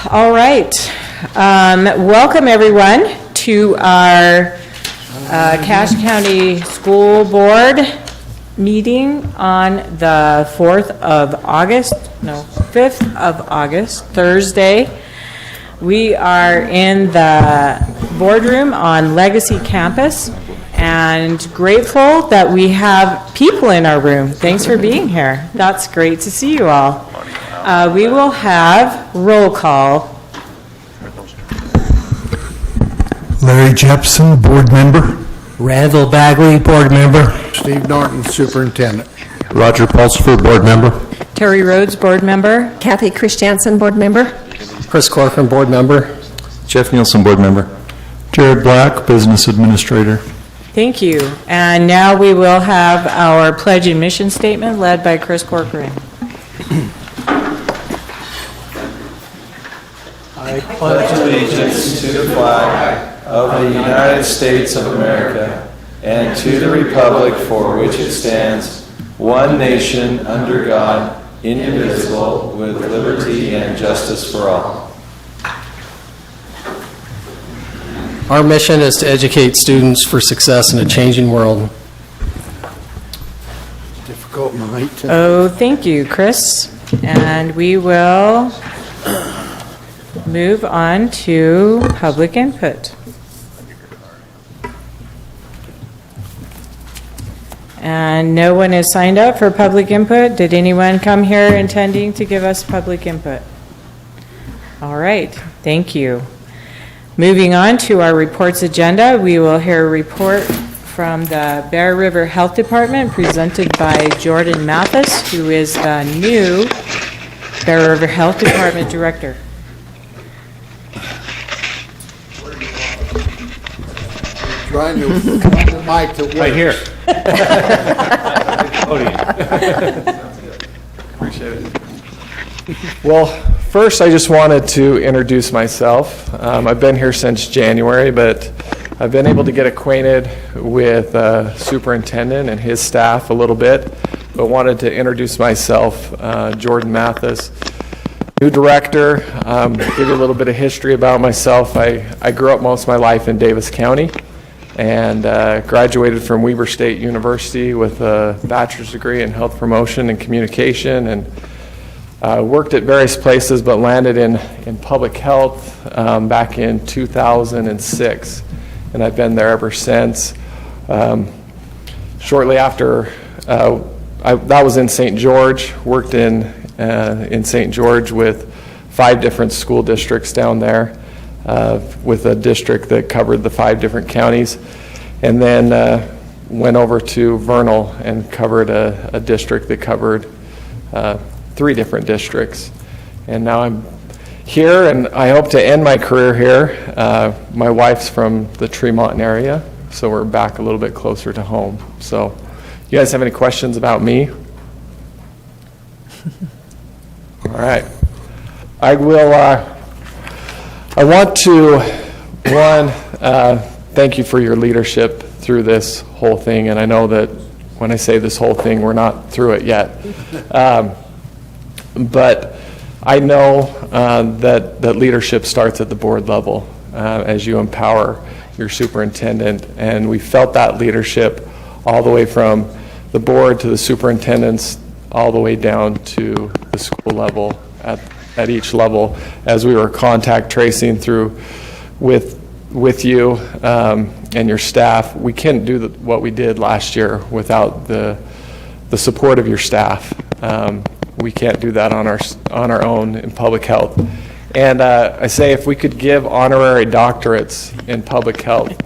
All right. Welcome, everyone, to our Cache County School Board meeting on the 5th of August, Thursday. We are in the boardroom on Legacy Campus and grateful that we have people in our room. Thanks for being here. That's great to see you all. We will have roll call. Larry Jepson, board member. Randall Bagley, board member. Steve Norton, superintendent. Roger Pulsifer, board member. Terry Rhodes, board member. Kathy Christiansen, board member. Chris Corcoran, board member. Jeff Nielsen, board member. Jared Black, business administrator. Thank you. And now we will have our pledge and mission statement led by Chris Corcoran. I pledge allegiance to the flag of the United States of America and to the republic for which it stands, one nation under God, indivisible, with liberty and justice for all. Our mission is to educate students for success in a changing world. Difficult night. Oh, thank you, Chris. And we will move on to public input. And no one is signed up for public input. Did anyone come here intending to give us public input? All right, thank you. Moving on to our reports agenda, we will hear a report from the Bear River Health Department presented by Jordan Mathis, who is the new Bear River Health Department Director. Trying to find the mic that works. Right here. Appreciate it. Well, first I just wanted to introduce myself. I've been here since January, but I've been able to get acquainted with Superintendent and his staff a little bit, but wanted to introduce myself, Jordan Mathis, new director. Give you a little bit of history about myself. I grew up most of my life in Davis County and graduated from Weber State University with a bachelor's degree in health promotion and communication, and worked at various places but landed in public health back in 2006, and I've been there ever since. Shortly after, that was in St. George, worked in St. George with 5 different school districts down there, with a district that covered the 5 different counties, and then went over to Vernal and covered a district that covered 3 different districts. And now I'm here, and I hope to end my career here. My wife's from the Tremont area, so we're back a little bit closer to home. So you guys have any questions about me? All right. I want to, thank you for your leadership through this whole thing, and I know that when I say this whole thing, we're not through it yet. But I know that leadership starts at the board level as you empower your superintendent, and we felt that leadership all the way from the board to the superintendents, all the way down to the school level at each level, as we were contact tracing through with you and your staff. We couldn't do what we did last year without the support of your staff. We can't do that on our own in public health. And I say if we could give honorary doctorates in public health,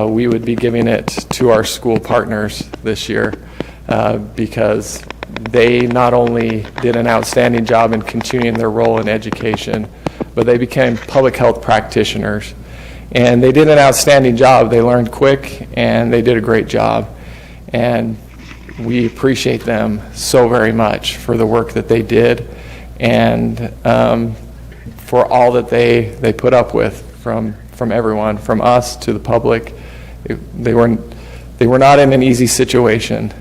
we would be giving it to our school partners this year, because they not only did an outstanding job in continuing their role in education, but they became public health practitioners. And they did an outstanding job. They learned quick, and they did a great job. And we appreciate them so very much for the work that they did, and for all that they put up with from everyone, from us to the public. They were not in an easy situation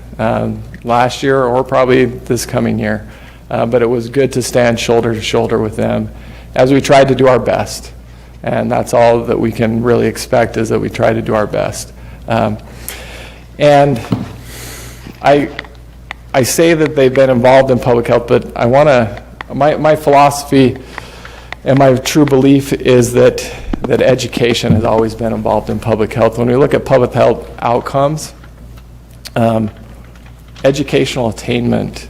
last year or probably this coming year, but it was good to stand shoulder to shoulder with them as we tried to do our best. And that's all that we can really expect, is that we try to do our best. And I say that they've been involved in public health, but I want to, my philosophy and my true belief is that education has always been involved in public health. When we look at public health outcomes, educational attainment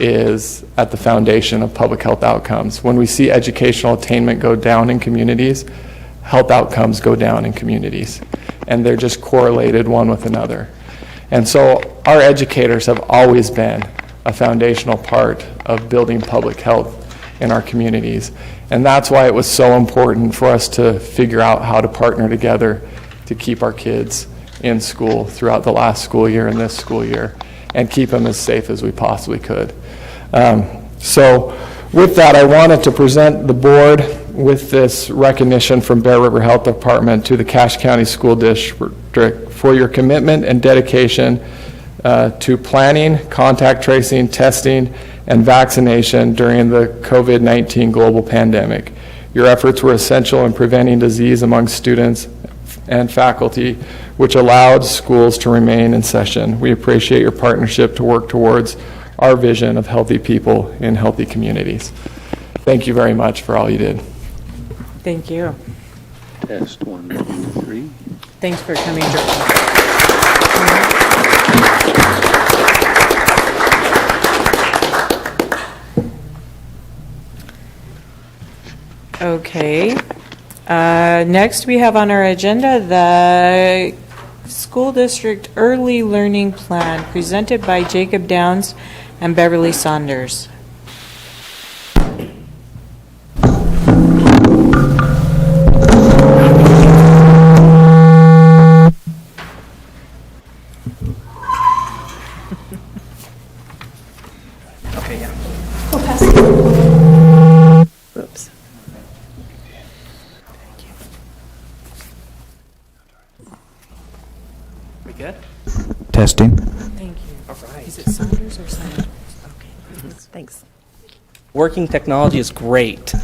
is at the foundation of public health outcomes. When we see educational attainment go down in communities, health outcomes go down in communities. And they're just correlated one with another. And so our educators have always been a foundational part of building public health in our communities. And that's why it was so important for us to figure out how to partner together to keep our kids in school throughout the last school year and this school year, and keep them as safe as we possibly could. So with that, I wanted to present the board with this recognition from Bear River Health Department to the Cache County School District for your commitment and dedication to planning, contact tracing, testing, and vaccination during the COVID-19 global pandemic. Your efforts were essential in preventing disease among students and faculty, which allowed schools to remain in session. We appreciate your partnership to work towards our vision of healthy people in healthy communities. Thank you very much for all you did. Thank you. Test 1, 2, 3. Thanks for coming, Joe. Okay. Next, we have on our agenda the School District Early Learning Plan presented by Jacob Downs and Beverly Saunders. Oops. We good? Testing. Thank you. All right. Is it Saunders or Saunders? Okay. Thanks. Working technology is great.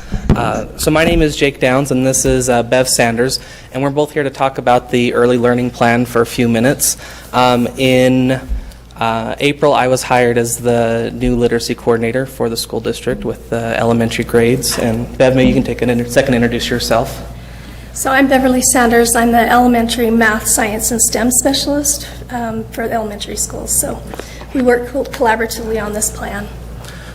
So my name is Jake Downs, and this is Bev Sanders, and we're both here to talk about the early learning plan for a few minutes. In April, I was hired as the new literacy coordinator for the school district with elementary grades. And Bev, maybe you can take a second to introduce yourself. So I'm Beverly Sanders. I'm the elementary math, science, and STEM specialist for the elementary schools. So we work collaboratively on this plan.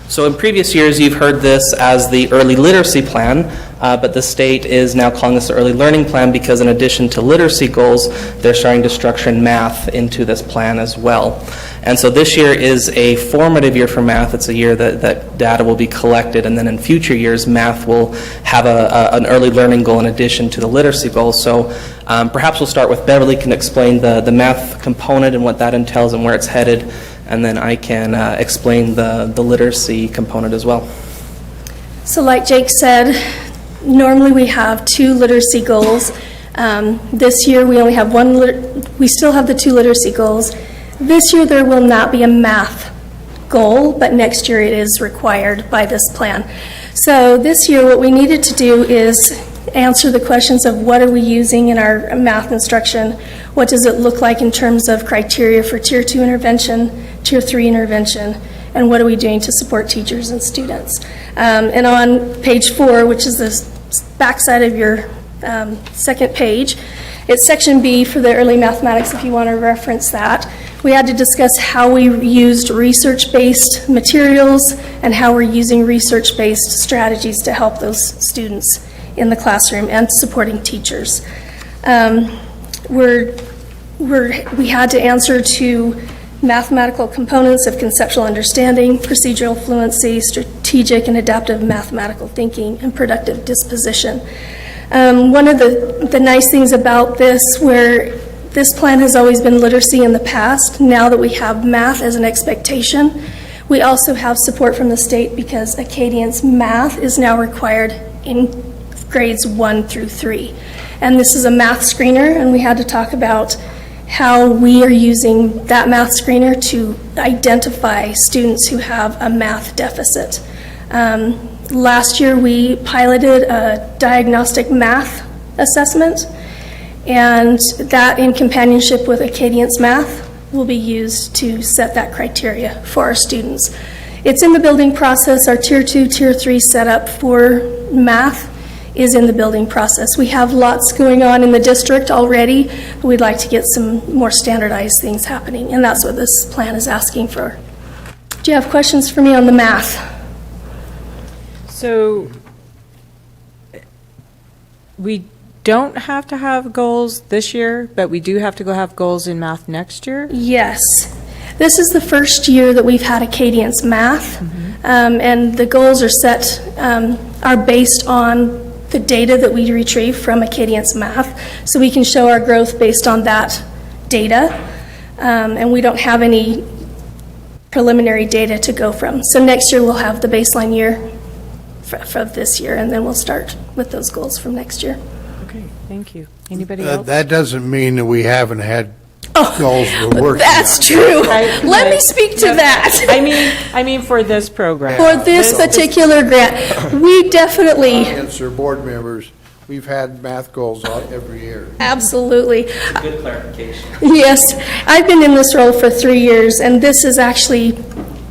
So in previous years, you've heard this as the early literacy plan, but the state is now calling this the early learning plan because in addition to literacy goals, they're starting to structure math into this plan as well. And so this year is a formative year for math. It's a year that data will be collected, and then in future years, math will have an early learning goal in addition to the literacy goals. So perhaps we'll start with Beverly can explain the math component and what that entails and where it's headed, and then I can explain the literacy component as well. So like Jake said, normally we have 2 literacy goals. This year we only have we still have the 2 literacy goals. This year there will not be a math goal, but next year it is required by this plan. So this year what we needed to do is answer the questions of what are we using in our math instruction, what does it look like in terms of criteria for Tier 2 intervention, Tier 3 intervention, and what are we doing to support teachers and students. And on page 4, which is the backside of your second page, it's section B for the early mathematics if you want to reference that. We had to discuss how we used research-based materials and how we're using research-based strategies to help those students in the classroom and supporting teachers. We had to answer to mathematical components of conceptual understanding, procedural fluency, strategic and adaptive mathematical thinking, and productive disposition. One of the nice things about this, where this plan has always been literacy in the past, now that we have math as an expectation, we also have support from the state because Acadian's math is now required in grades 1 through 3. And this is a math screener, and we had to talk about how we are using that math screener to identify students who have a math deficit. Last year, we piloted a diagnostic math assessment, and that, in companionship with Acadience Math, will be used to set that criteria for our students. It's in the building process. Our Tier 2, Tier 3 setup for math is in the building process. We have lots going on in the district already, but we'd like to get some more standardized things happening, and that's what this plan is asking for. Do you have questions for me on the math? So we don't have to have goals this year, but we do have to go have goals in math next year? Yes. This is the first year that we've had Acadience Math, and the goals are set, are based on the data that we retrieve from Acadience Math, so we can show our growth based on that data, and we don't have any preliminary data to go from. So next year we'll have the baseline year for this year, and then we'll start with those goals from next year. Okay, thank you. Anybody else? That doesn't mean that we haven't had goals we're working That's on. true. Right, Let me right. speak to that. I mean for this program. For this particular grant, we definitely, Answer board members, we've had math goals every year. absolutely. Good clarification. Yes, I've been in this role for 3 years, and this is actually,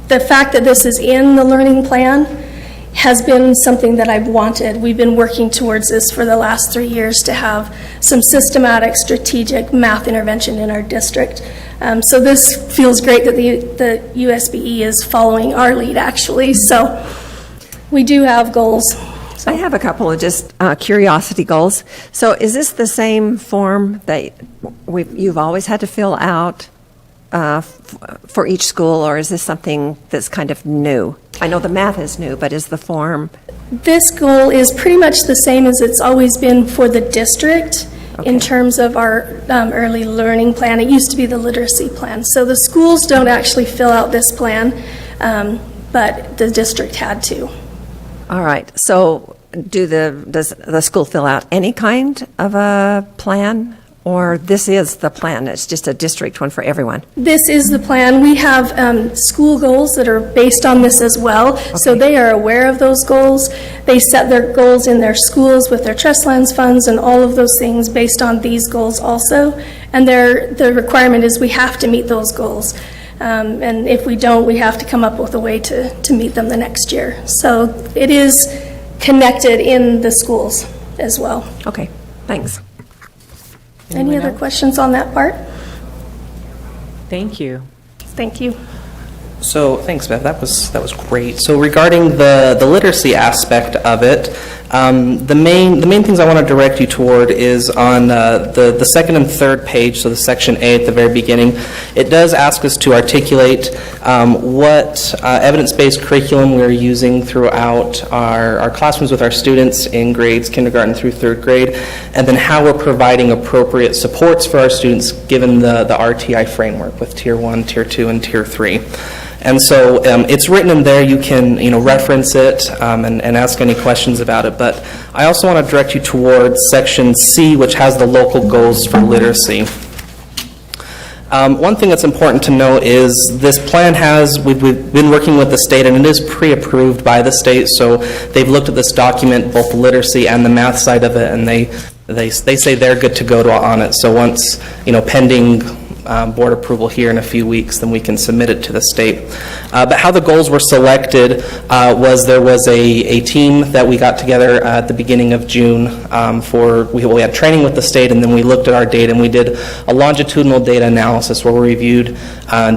the fact that this is in the learning plan has been something that I've wanted. We've been working towards this for the last 3 years to have some systematic, strategic math intervention in our district. So this feels great that the USBE is following our lead, actually. So we do have goals. I have a couple of just curiosity goals. So is this the same form that you've always had to fill out for each school, or is this something that's kind of new? I know the math is new, but is the form? This goal is pretty much the same as it's always been for the district in terms of our early learning plan. It used to be the literacy plan. So the schools don't actually fill out this plan, but the district had to. All right. So does the school fill out any kind of a plan, or this is the plan? It's just a district one for everyone? This is the plan. We have school goals that are based on this as well, so they are aware of those goals. They set their goals in their schools with their trust lands funds and all of those things based on these goals also, and the requirement is we have to meet those goals. And if we don't, we have to come up with a way to meet them the next year. So it is connected in the schools as well. Okay, thanks. Any other questions on that part? Thank you. Thank you. So, thanks, Beth. That was great. So, regarding the literacy aspect of it, the main things I want to direct you toward is on the second and third page. So, the section A at the very beginning, it does ask us to articulate what evidence-based curriculum we're using throughout our classrooms with our students in grades kindergarten through third grade, and then how we're providing appropriate supports for our students given the RTI framework with Tier 1, Tier 2, and Tier 3. And so it's written in there. You can reference it and ask any questions about it. But I also want to direct you towards section C, which has the local goals for literacy. One thing that's important to know is this plan we've been working with the state, and it is pre-approved by the state. So they've looked at this document, both the literacy and the math side of it, and they say they're good to go on it. So once pending board approval here in a few weeks, then we can submit it to the state. But how the goals were selected was there was a team that we got together at the beginning of June we had training with the state, and then we looked at our data and we did a longitudinal data analysis where we reviewed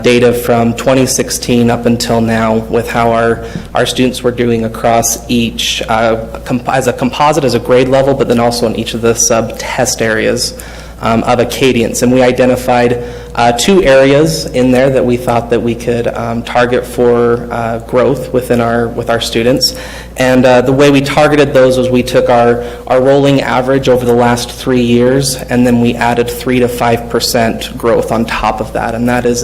data from 2016 up until now with how our students were doing across each as a composite, as a grade level, but then also in each of the sub-test areas of Acadience. And we identified 2 areas in there that we thought that we could target for growth with our students. And the way we targeted those was we took our rolling average over the last 3 years, and then we added 3 to 5% growth on top of that. And that is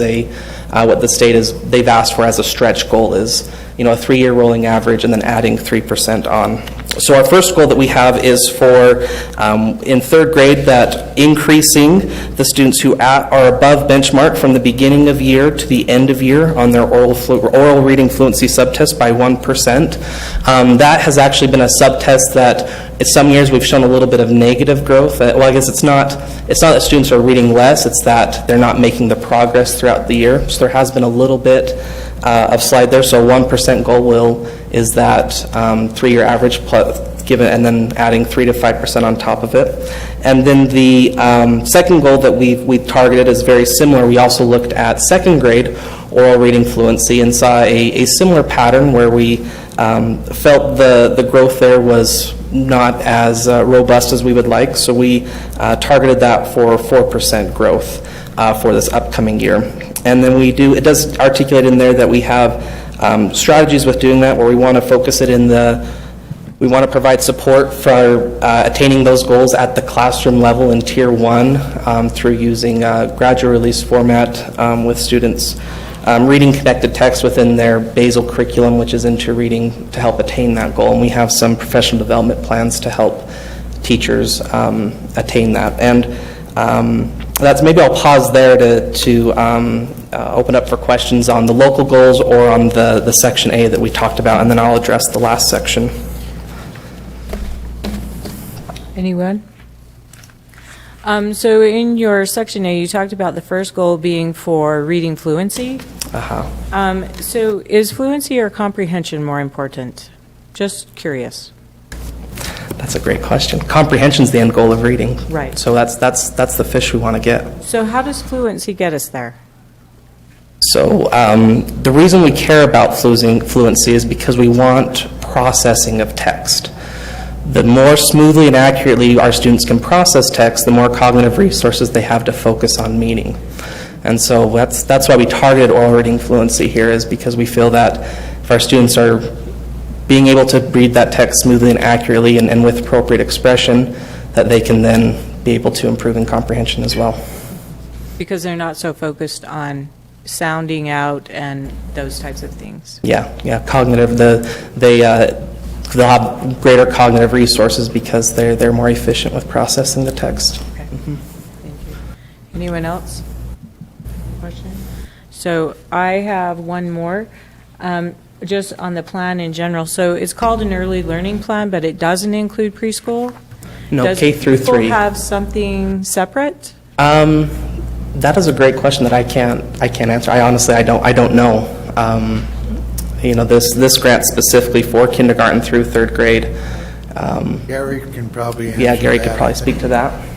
what the state they've asked for as a stretch goal is, a 3-year rolling average and then adding 3% So our first goal that we have is for, in third grade, that increasing the students who are above benchmark from the beginning of year to the end of year on their oral reading fluency subtest by 1%. That has actually been a subtest that in some years we've shown a little bit of negative growth. Well, I guess it's not that students are reading less, it's that they're not making the progress throughout the year. So there has been a little bit of slide there. So 1% goal is that 3-year average given, and then adding 3 to 5% on top of it. And then the second goal that we've targeted is very similar. We also looked at second grade oral reading fluency and saw a similar pattern where we felt the growth there was not as robust as we would like. So we targeted that for 4% growth for this upcoming year. And then it does articulate in there that we have strategies with doing that, where we want to focus it we want to provide support for attaining those goals at the classroom level in Tier 1 through using gradual release format with students reading connected text within their basal curriculum, which is into reading, to help attain that goal. And we have some professional development plans to help teachers attain that. And maybe I'll pause there to open up for questions on the local goals or on the Section A that we talked about, and then I'll address the last section. Anyone? So in your Section A, you talked about the first goal being for reading fluency. So is fluency or comprehension more important? Just curious. That's a great question. Comprehension is the end goal of reading. Right. So that's the fish we want to get. So how does fluency get us there? So the reason we care about fluency is because we want processing of text. The more smoothly and accurately our students can process text, the more cognitive resources they have to focus on meaning. And so that's why we targeted oral reading fluency here, is because we feel that if our students are being able to read that text smoothly and accurately and with appropriate expression, that they can then be able to improve in comprehension as well. Because they're not so focused on sounding out and those types of things. Yeah, cognitive. They'll have greater cognitive resources because they're more efficient with processing the text. Okay. Thank you. Anyone else? Question? So I have one more, just on the plan in general. So it's called an early learning plan, but it doesn't include preschool? No, K through 3. Does preschool have something separate? That is a great question that I can't answer. I don't know. This grant specifically for kindergarten through third grade. Gary can probably answer Yeah, Gary could that. probably speak to that.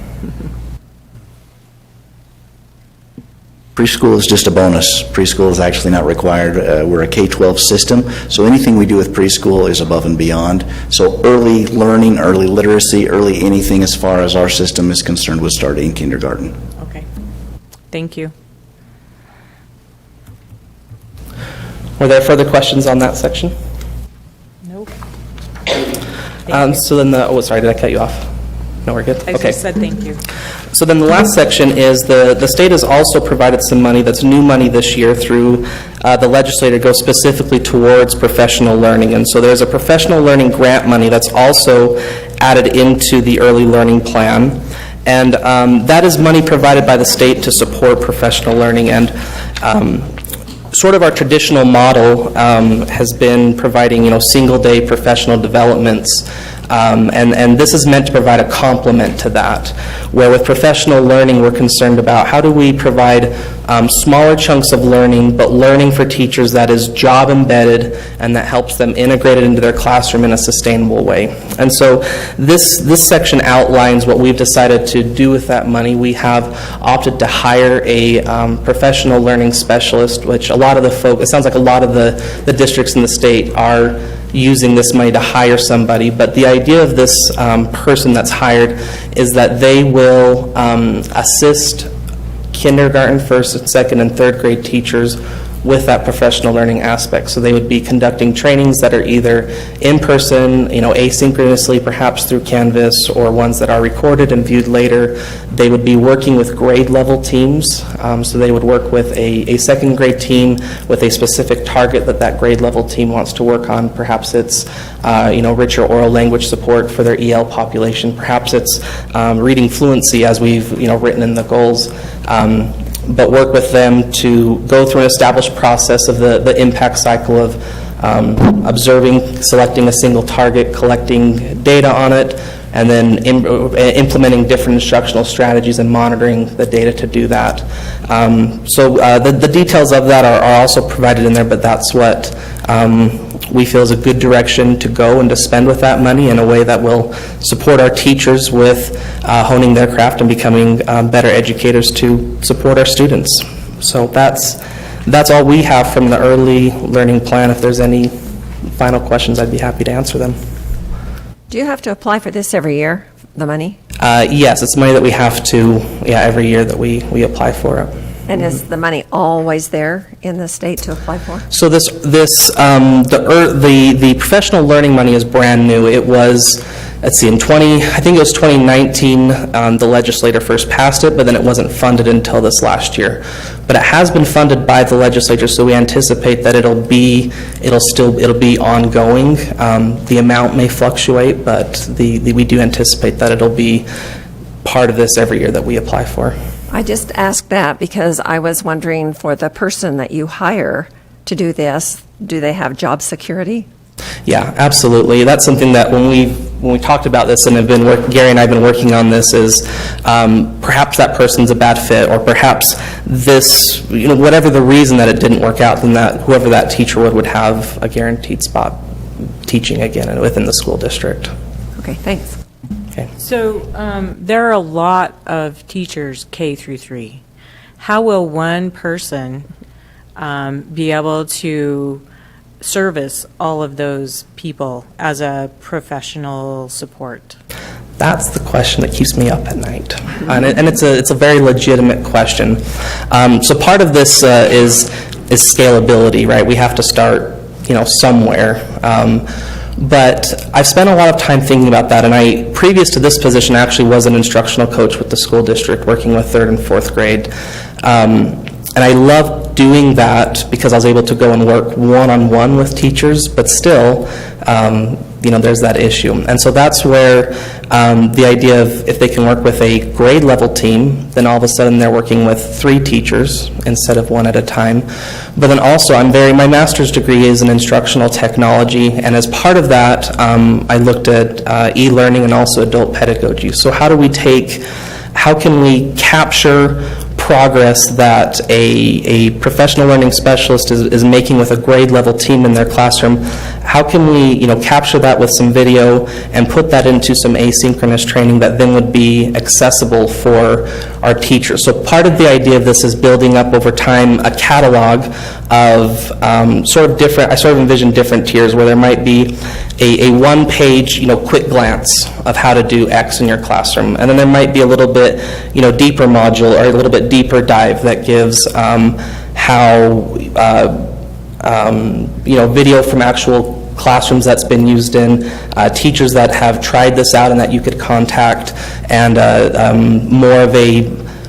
Preschool is just a bonus. Preschool is actually not required. We're a K-12 system, so anything we do with preschool is above and beyond. So early learning, early literacy, early anything as far as our system is concerned would start in kindergarten. Okay. Thank you. Were there further questions on that section? Nope. So then sorry, did I cut you off? No, we're good? I just said thank you. So then the last section is the state has also provided some money that's new money this year through the legislature, goes specifically towards professional learning. And so there's a professional learning grant money that's also added into the early learning plan. And that is money provided by the state to support professional learning. And sort of our traditional model has been providing, single-day professional developments, and this is meant to provide a complement to that, where with professional learning we're concerned about how do we provide smaller chunks of learning, but learning for teachers that is job embedded and that helps them integrate it into their classroom in a sustainable way. And so this section outlines what we've decided to do with that money. We have opted to hire a professional learning specialist, which it sounds like a lot of the districts in the state are using this money to hire somebody, but the idea of this person that's hired is that they will assist kindergarten, first, second, and third grade teachers with that professional learning aspect. So they would be conducting trainings that are either in person, asynchronously, perhaps through Canvas, or ones that are recorded and viewed later. They would be working with grade level teams. So they would work with a second grade team with a specific target that grade level team wants to work on. Perhaps it's richer oral language support for their EL population. Perhaps it's reading fluency, as we've written in the goals. But work with them to go through an established process of the impact cycle of observing, selecting a single target, collecting data on it, and then implementing different instructional strategies and monitoring the data to do that. So the details of that are also provided in there, but that's what we feel is a good direction to go and to spend with that money in a way that will support our teachers with honing their craft and becoming better educators to support our students. So that's all we have from the early learning plan. If there's any final questions, I'd be happy to answer them. Do you have to apply for this every year, the money? Yes, it's money that we have to, every year that we apply for it. And is the money always there in the state to apply for? So the professional learning money is brand new. It was, I think it was 2019, the legislature first passed it, but then it wasn't funded until this last year. But it has been funded by the legislature, so we anticipate that it'll be ongoing. The amount may fluctuate, but we do anticipate that it'll be part of this every year that we apply for. I just asked that because I was wondering, for the person that you hire to do this, do they have job security? Yeah, absolutely. That's something that when we talked about this and Gary and I have been working on this is perhaps that person's a bad fit, or perhaps this, whatever the reason that it didn't work out, then that whoever that teacher would have a guaranteed spot teaching again within the school district. Okay, thanks. Okay. So there are a lot of teachers K through 3. How will one person be able to service all of those people as a professional support? That's the question that keeps me up at night, and it's a very legitimate question. So part of this is scalability, right? We have to start, somewhere. But I've spent a lot of time thinking about that, and previous to this position, I actually was an instructional coach with the school district, working with 3rd and 4th grade. And I loved doing that because I was able to go and work one-on-one with teachers, but still, there's that issue. And so that's where the idea of if they can work with a grade level team, then all of a sudden they're working with 3 teachers instead of 1 at a time. But then also my master's degree is in instructional technology, and as part of that, I looked at e-learning and also adult pedagogy. So how can we capture progress that a professional learning specialist is making with a grade level team in their classroom? How can we capture that with some video and put that into some asynchronous training that then would be accessible for our teachers? So part of the idea of this is building up over time a catalog of I sort of envision different tiers where there might be a one-page quick glance of how to do X in your classroom, and then there might be a little bit deeper module or a little bit deeper dive that gives video from actual classrooms that's been used in, teachers that have tried this out and that you could contact, and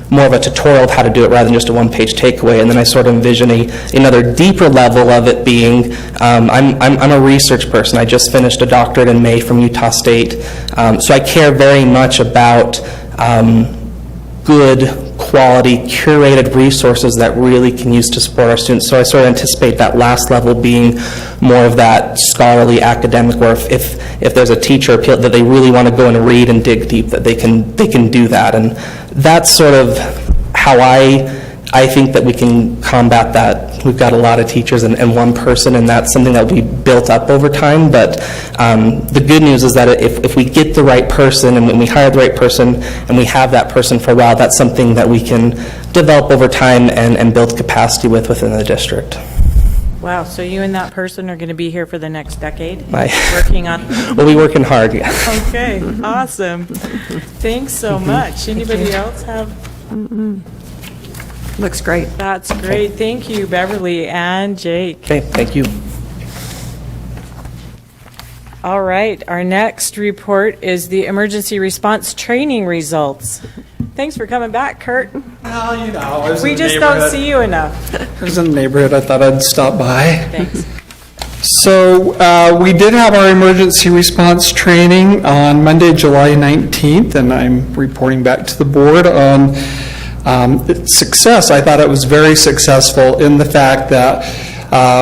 more of a tutorial of how to do it rather than just a one-page takeaway. And then I sort of envision another deeper level of it being, I'm a research person. I just finished a doctorate in May from Utah State, so I care very much about good quality, curated resources that really can use to support our students. So I sort of anticipate that last level being more of that scholarly academic, where if there's a teacher that they really want to go and read and dig deep, that they can do that. And that's sort of how I think that we can combat that. We've got a lot of teachers and one person, and that's something that will be built up over time. But the good news is that if we get the right person, and when we hire the right person, and we have that person for a while, that's something that we can develop over time and build capacity within the district. Wow, so you and that person are going to be here for the next decade? Working on... We'll be working hard, yeah. Okay, awesome. Thanks so much. Anybody else have... Looks great. That's great. Thank you, Beverly and Jake. Okay, thank you. All right, our next report is the emergency response training results. Thanks for coming back, Kurt. Well, you know, I was We in the just don't neighborhood. see you enough. I was in the neighborhood. I thought I'd stop by. Thanks. So we did have our emergency response training on Monday, July 19th, and I'm reporting back to the board on its success. I thought it was very successful in the fact that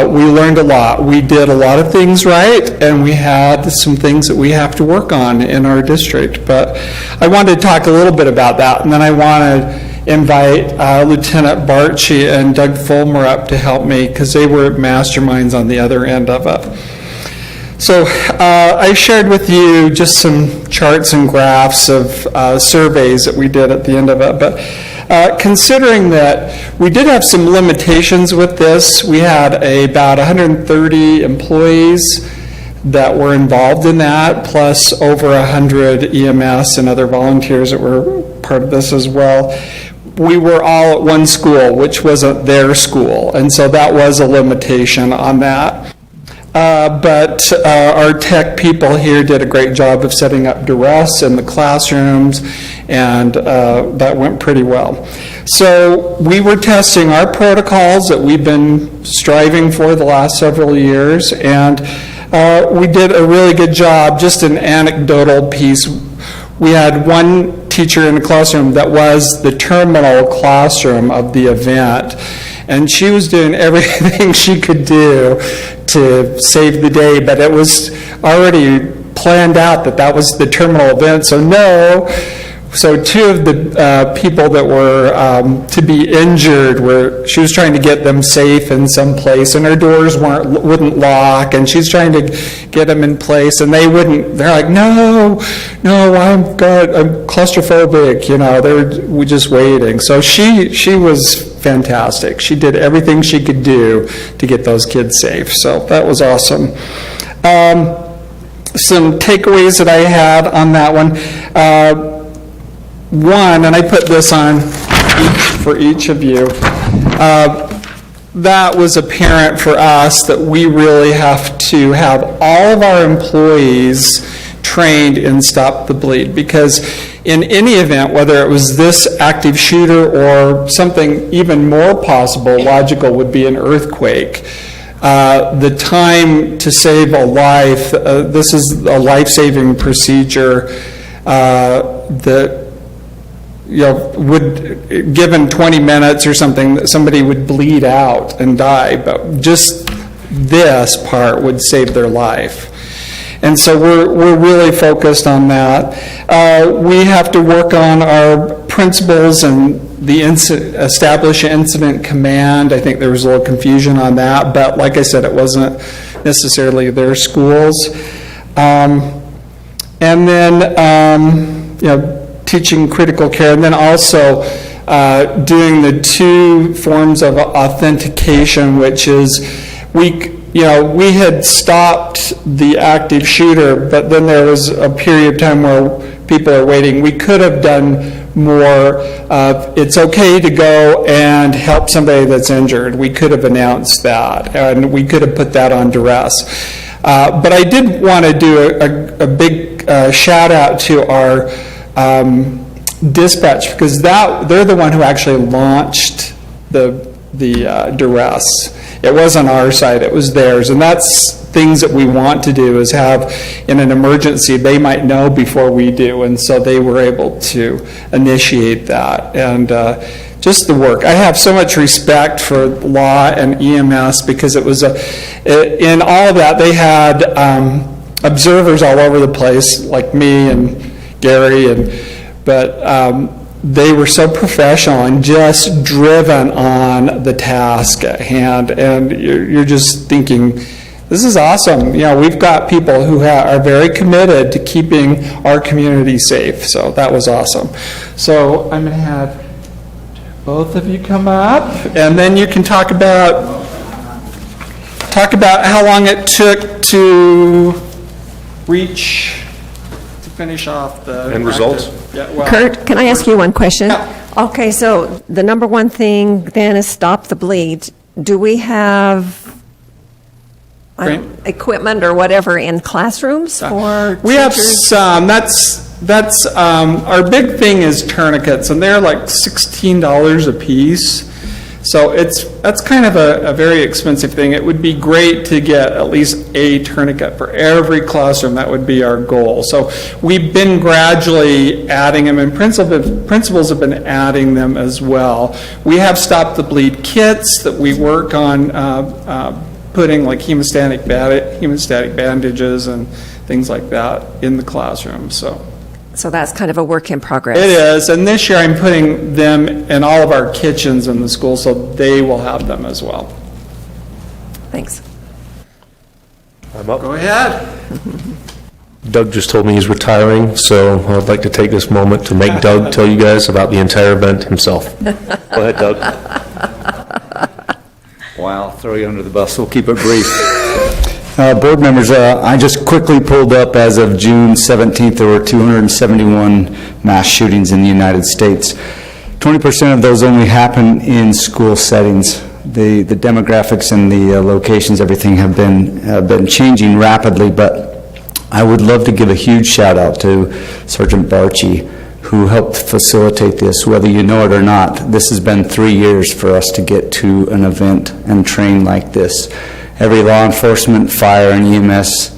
we learned a lot. We did a lot of things right, and we had some things that we have to work on in our district. But I wanted to talk a little bit about that, and then I want to invite Lieutenant Barchi and Doug Fulmer up to help me, because they were masterminds on the other end of it. So I shared with you just some charts and graphs of surveys that we did at the end of it. But considering that we did have some limitations with this, we had about 130 employees that were involved in that, plus over 100 EMS and other volunteers that were part of this as well. We were all at one school, which wasn't their school, and so that was a limitation on that. But our tech people here did a great job of setting up duress in the classrooms, and that went pretty well. So we were testing our protocols that we've been striving for the last several years, and we did a really good job. Just an anecdotal piece. We had one teacher in the classroom that was the terminal classroom of the event, and she was doing everything she could do to save the day, but it was already planned out that that was the terminal event, so two of the people that were to be injured she was trying to get them safe in some place, and her doors wouldn't lock, and she's trying to get them in place, and they're like, no, I'm claustrophobic, they were just waiting. So she was fantastic. She did everything she could do to get those kids safe, so that was awesome. Some takeaways that I had on that one. One, and I put this on for each of you, that was apparent for us that we really have to have all of our employees trained in Stop the Bleed, because in any event, whether it was this active shooter or something even more possible, logical, would be an earthquake. The time to save a life, this is a life-saving procedure that would, given 20 minutes or something, somebody would bleed out and die, but just this part would save their life. And so we're really focused on that. We have to work on our principles and establish incident command. I think there was a little confusion on that, but like I said, it wasn't necessarily their schools. And then, teaching critical care, and then also doing the 2 forms of authentication, which is we had stopped the active shooter, but then there was a period of time where people are waiting. We could have done more. It's okay to go and help somebody that's injured. We could have announced that, and we could have put that on duress. But I did want to do a big shout out to our dispatch, because they're the one who actually launched the duress. It wasn't our side, it was theirs, and that's things that we want to do, is have, in an emergency, they might know before we do, and so they were able to initiate that. And just the work. I have so much respect for law and EMS, because it was in all of that, they had observers all over the place, like me and Gary, but they were so professional and just driven on the task at hand, and you're just thinking, this is awesome. We've got people who are very committed to keeping our community safe, so that was awesome. So I'm going to have both of you come up, and then you can talk about how long it took to finish off the end results. Kurt, can I ask you one question? Yeah. Okay, so the number one thing then is stop the bleed. Do we have equipment or whatever in classrooms for We have teachers? some. That's our big thing is tourniquets, and they're like $16 a piece. So that's kind of a very expensive thing. It would be great to get at least a tourniquet for every classroom. That would be our goal. So we've been gradually adding them, and principals have been adding them as well. We have Stop the Bleed kits that we work on putting like hemostatic bandages and things like that in the classroom. So that's kind of a work in progress. It is, and this year I'm putting them in all of our kitchens in the school, so they will have them as well. Thanks. I'm up. Go ahead. Doug just told me he's retiring, so I'd like to take this moment to make Doug tell you guys about the entire event himself. Go ahead, Doug. Wow, throw you under the bus. We'll keep it brief. Board members, I just quickly pulled up as of June 17th, there were 271 mass shootings in the United States. 20% of those only happen in school settings. The demographics and the locations, everything have been changing rapidly, but I would love to give a huge shout out to Sergeant Barchi, who helped facilitate this. Whether you know it or not, this has been 3 years for us to get to an event and train like this. Every law enforcement, fire, and EMS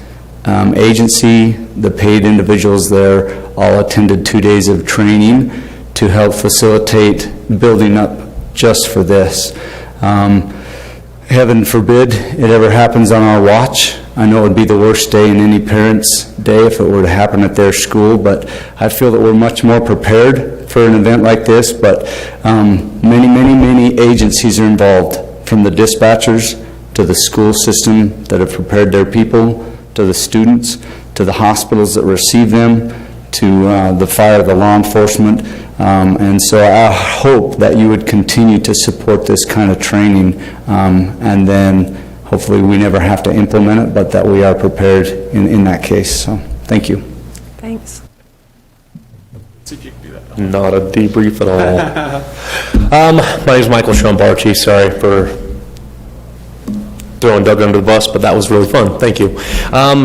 agency, the paid individuals there, all attended 2 days of training to help facilitate building up just for this. Heaven forbid it ever happens on our watch. I know it would be the worst day in any parent's day if it were to happen at their school, but I feel that we're much more prepared for an event like this, but many agencies are involved, from the dispatchers to the school system that have prepared their people, to the students, to the hospitals that receive them, to the fire, the law enforcement. And so I hope that you would continue to support this kind of training, and then hopefully we never have to implement it, but that we are prepared in that case. So thank you. Thanks. Not a debrief at all. My name is Michael Barchi. Sorry for throwing Doug under the bus, but that was really fun. Thank you.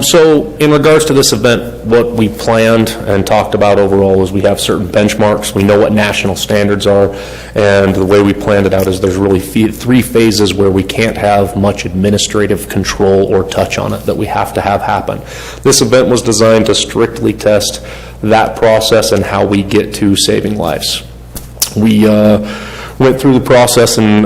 So in regards to this event, what we planned and talked about overall is we have certain benchmarks. We know what national standards are, and the way we planned it out is there's really 3 phases where we can't have much administrative control or touch on it that we have to have happen. This event was designed to strictly test that process and how we get to saving lives. We went through the process, and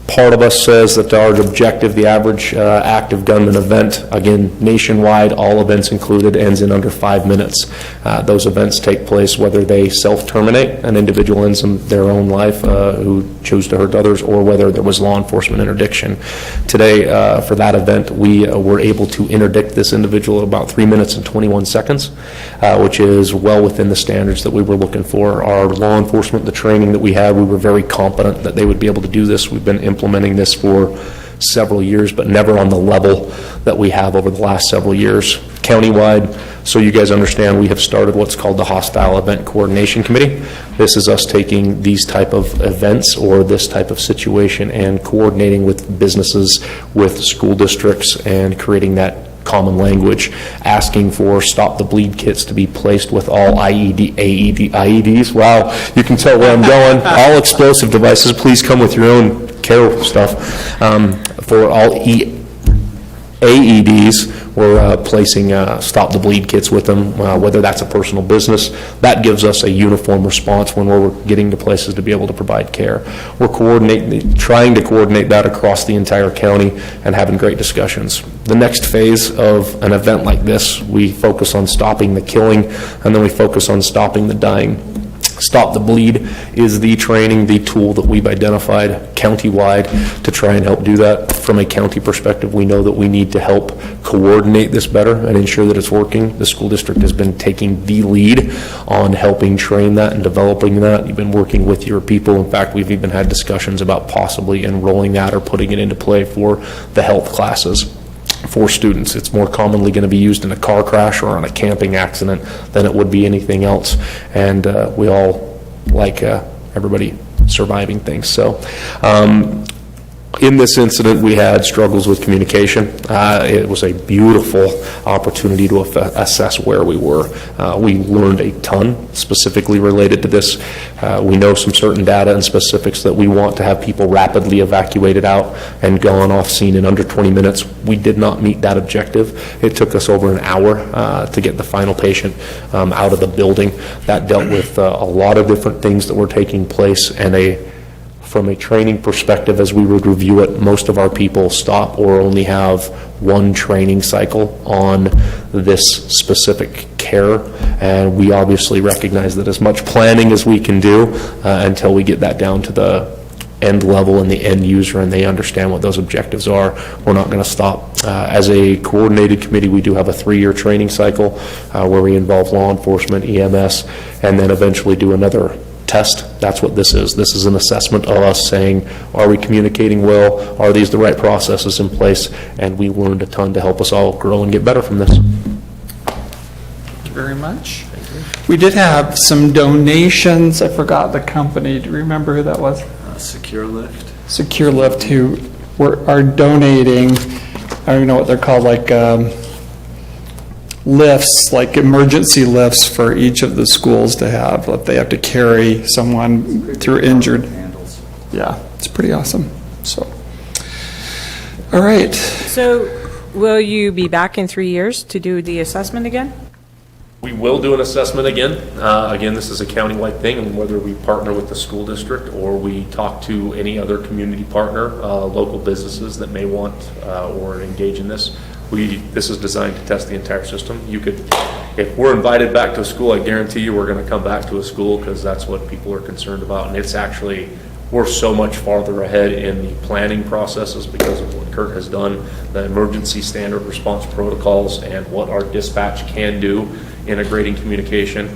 part of us says that our objective, the average active gunman event, again, nationwide, all events included, ends in under 5 minutes. Those events take place whether they self-terminate, an individual ends their own life who choose to hurt others, or whether there was law enforcement interdiction. Today, for that event, we were able to interdict this individual at about 3 minutes and 21 seconds, which is well within the standards that we were looking for. Our law enforcement, the training that we had, we were very confident that they would be able to do this. We've been implementing this for several years, but never on the level that we have over the last several years. Countywide, so you guys understand, we have started what's called the Hostile Event Coordination Committee. This is us taking these type of events or this type of situation and coordinating with businesses, with school districts, and creating that common language, asking for Stop the Bleed kits to be placed with all IEDs. Wow, you can tell where I'm going. All explosive devices, please come with your own care stuff. For all AEDs, we're placing Stop the Bleed kits with them, whether that's a personal business. That gives us a uniform response when we're getting to places to be able to provide care. We're trying to coordinate that across the entire county and having great discussions. The next phase of an event like this, we focus on stopping the killing, and then we focus on stopping the dying. Stop the Bleed is the training, the tool that we've identified countywide to try and help do that. From a county perspective, we know that we need to help coordinate this better and ensure that it's working. The school district has been taking the lead on helping train that and developing that. You've been working with your people. In fact, we've even had discussions about possibly enrolling that or putting it into play for the health classes. For students, it's more commonly going to be used in a car crash or on a camping accident than it would be anything else. And we all like everybody surviving things. So in this incident, we had struggles with communication. It was a beautiful opportunity to assess where we were. We learned a ton specifically related to this. We know some certain data and specifics that we want to have people rapidly evacuated out and gone off scene in under 20 minutes. We did not meet that objective. It took us over an hour to get the final patient out of the building. That dealt with a lot of different things that were taking place, and from a training perspective, as we would review it, most of our people stop or only have one training cycle on this specific care, and we obviously recognize that as much planning as we can do until we get that down to the end level and the end user and they understand what those objectives are, we're not going to stop. As a coordinated committee, we do have a 3-year training cycle where we involve law enforcement, EMS, and then eventually do another test. That's what this is. This is an assessment of us saying, are we communicating well? Are these the right processes in place? And we learned a ton to help us all grow and get better from this. Thank you very much. We did have some donations. I forgot the company. Do you remember who that was? Secure Lift. Secure Lift, who are donating, I don't even know what they're called, like lifts, like emergency lifts for each of the schools to have, if they have to carry someone through injured. Yeah, it's pretty awesome. So, all right. So will you be back in 3 years to do the assessment again? We will do an assessment again. Again, this is a county-wide thing, and whether we partner with the school district or we talk to any other community partner, local businesses that may want or engage in this, this is designed to test the entire system. You could, if we're invited back to a school, I guarantee you we're going to come back to a school because that's what people are concerned about. And it's actually, we're so much farther ahead in the planning processes because of what Kurt has done, the emergency standard response protocols, and what our dispatch can do, integrating communication.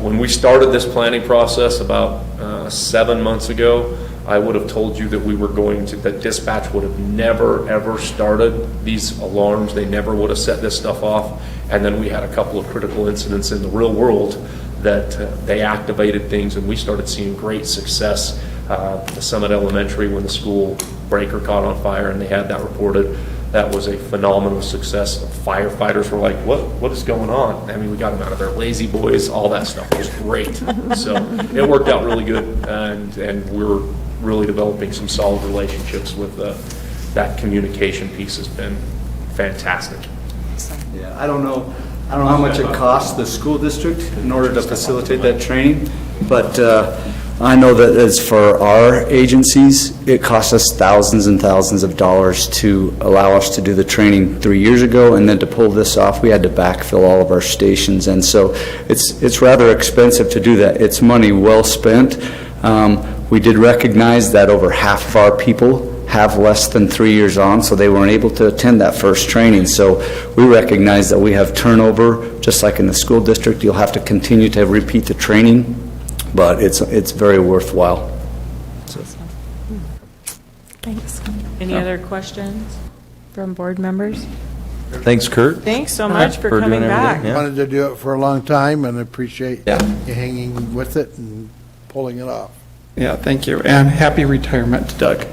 When we started this planning process about 7 months ago, I would have told you that we were going to, that dispatch would have never, ever started these alarms. They never would have set this stuff off. And then we had a couple of critical incidents in the real world that they activated things, and we started seeing great success. The Summit Elementary, when the school breaker caught on fire and they had that reported, that was a phenomenal success. Firefighters were like, what is going on? I mean, we got them out of their lazy boys, all that stuff was great. So it worked out really good, and we're really developing some solid relationships with that communication piece has been fantastic. Yeah, I don't know how much it costs the school district in order to facilitate that training, but I know that as for our agencies, it costs us thousands and thousands of dollars to allow us to do the training 3 years ago, and then to pull this off, we had to backfill all of our stations, and so it's rather expensive to do that. It's money well spent. We did recognize that over half of our people have less than 3 years on, so they weren't able to attend that first training. So we recognize that we have turnover, just like in the school district. You'll have to continue to repeat the training, but it's very worthwhile. Thanks. Any other questions from board members? Thanks, Kurt. Thanks so much for For coming doing back. everything, yeah. Wanted to do it for a long time, and I appreciate Yeah. you hanging with it and pulling it off. Yeah, thank you. And happy retirement to Doug.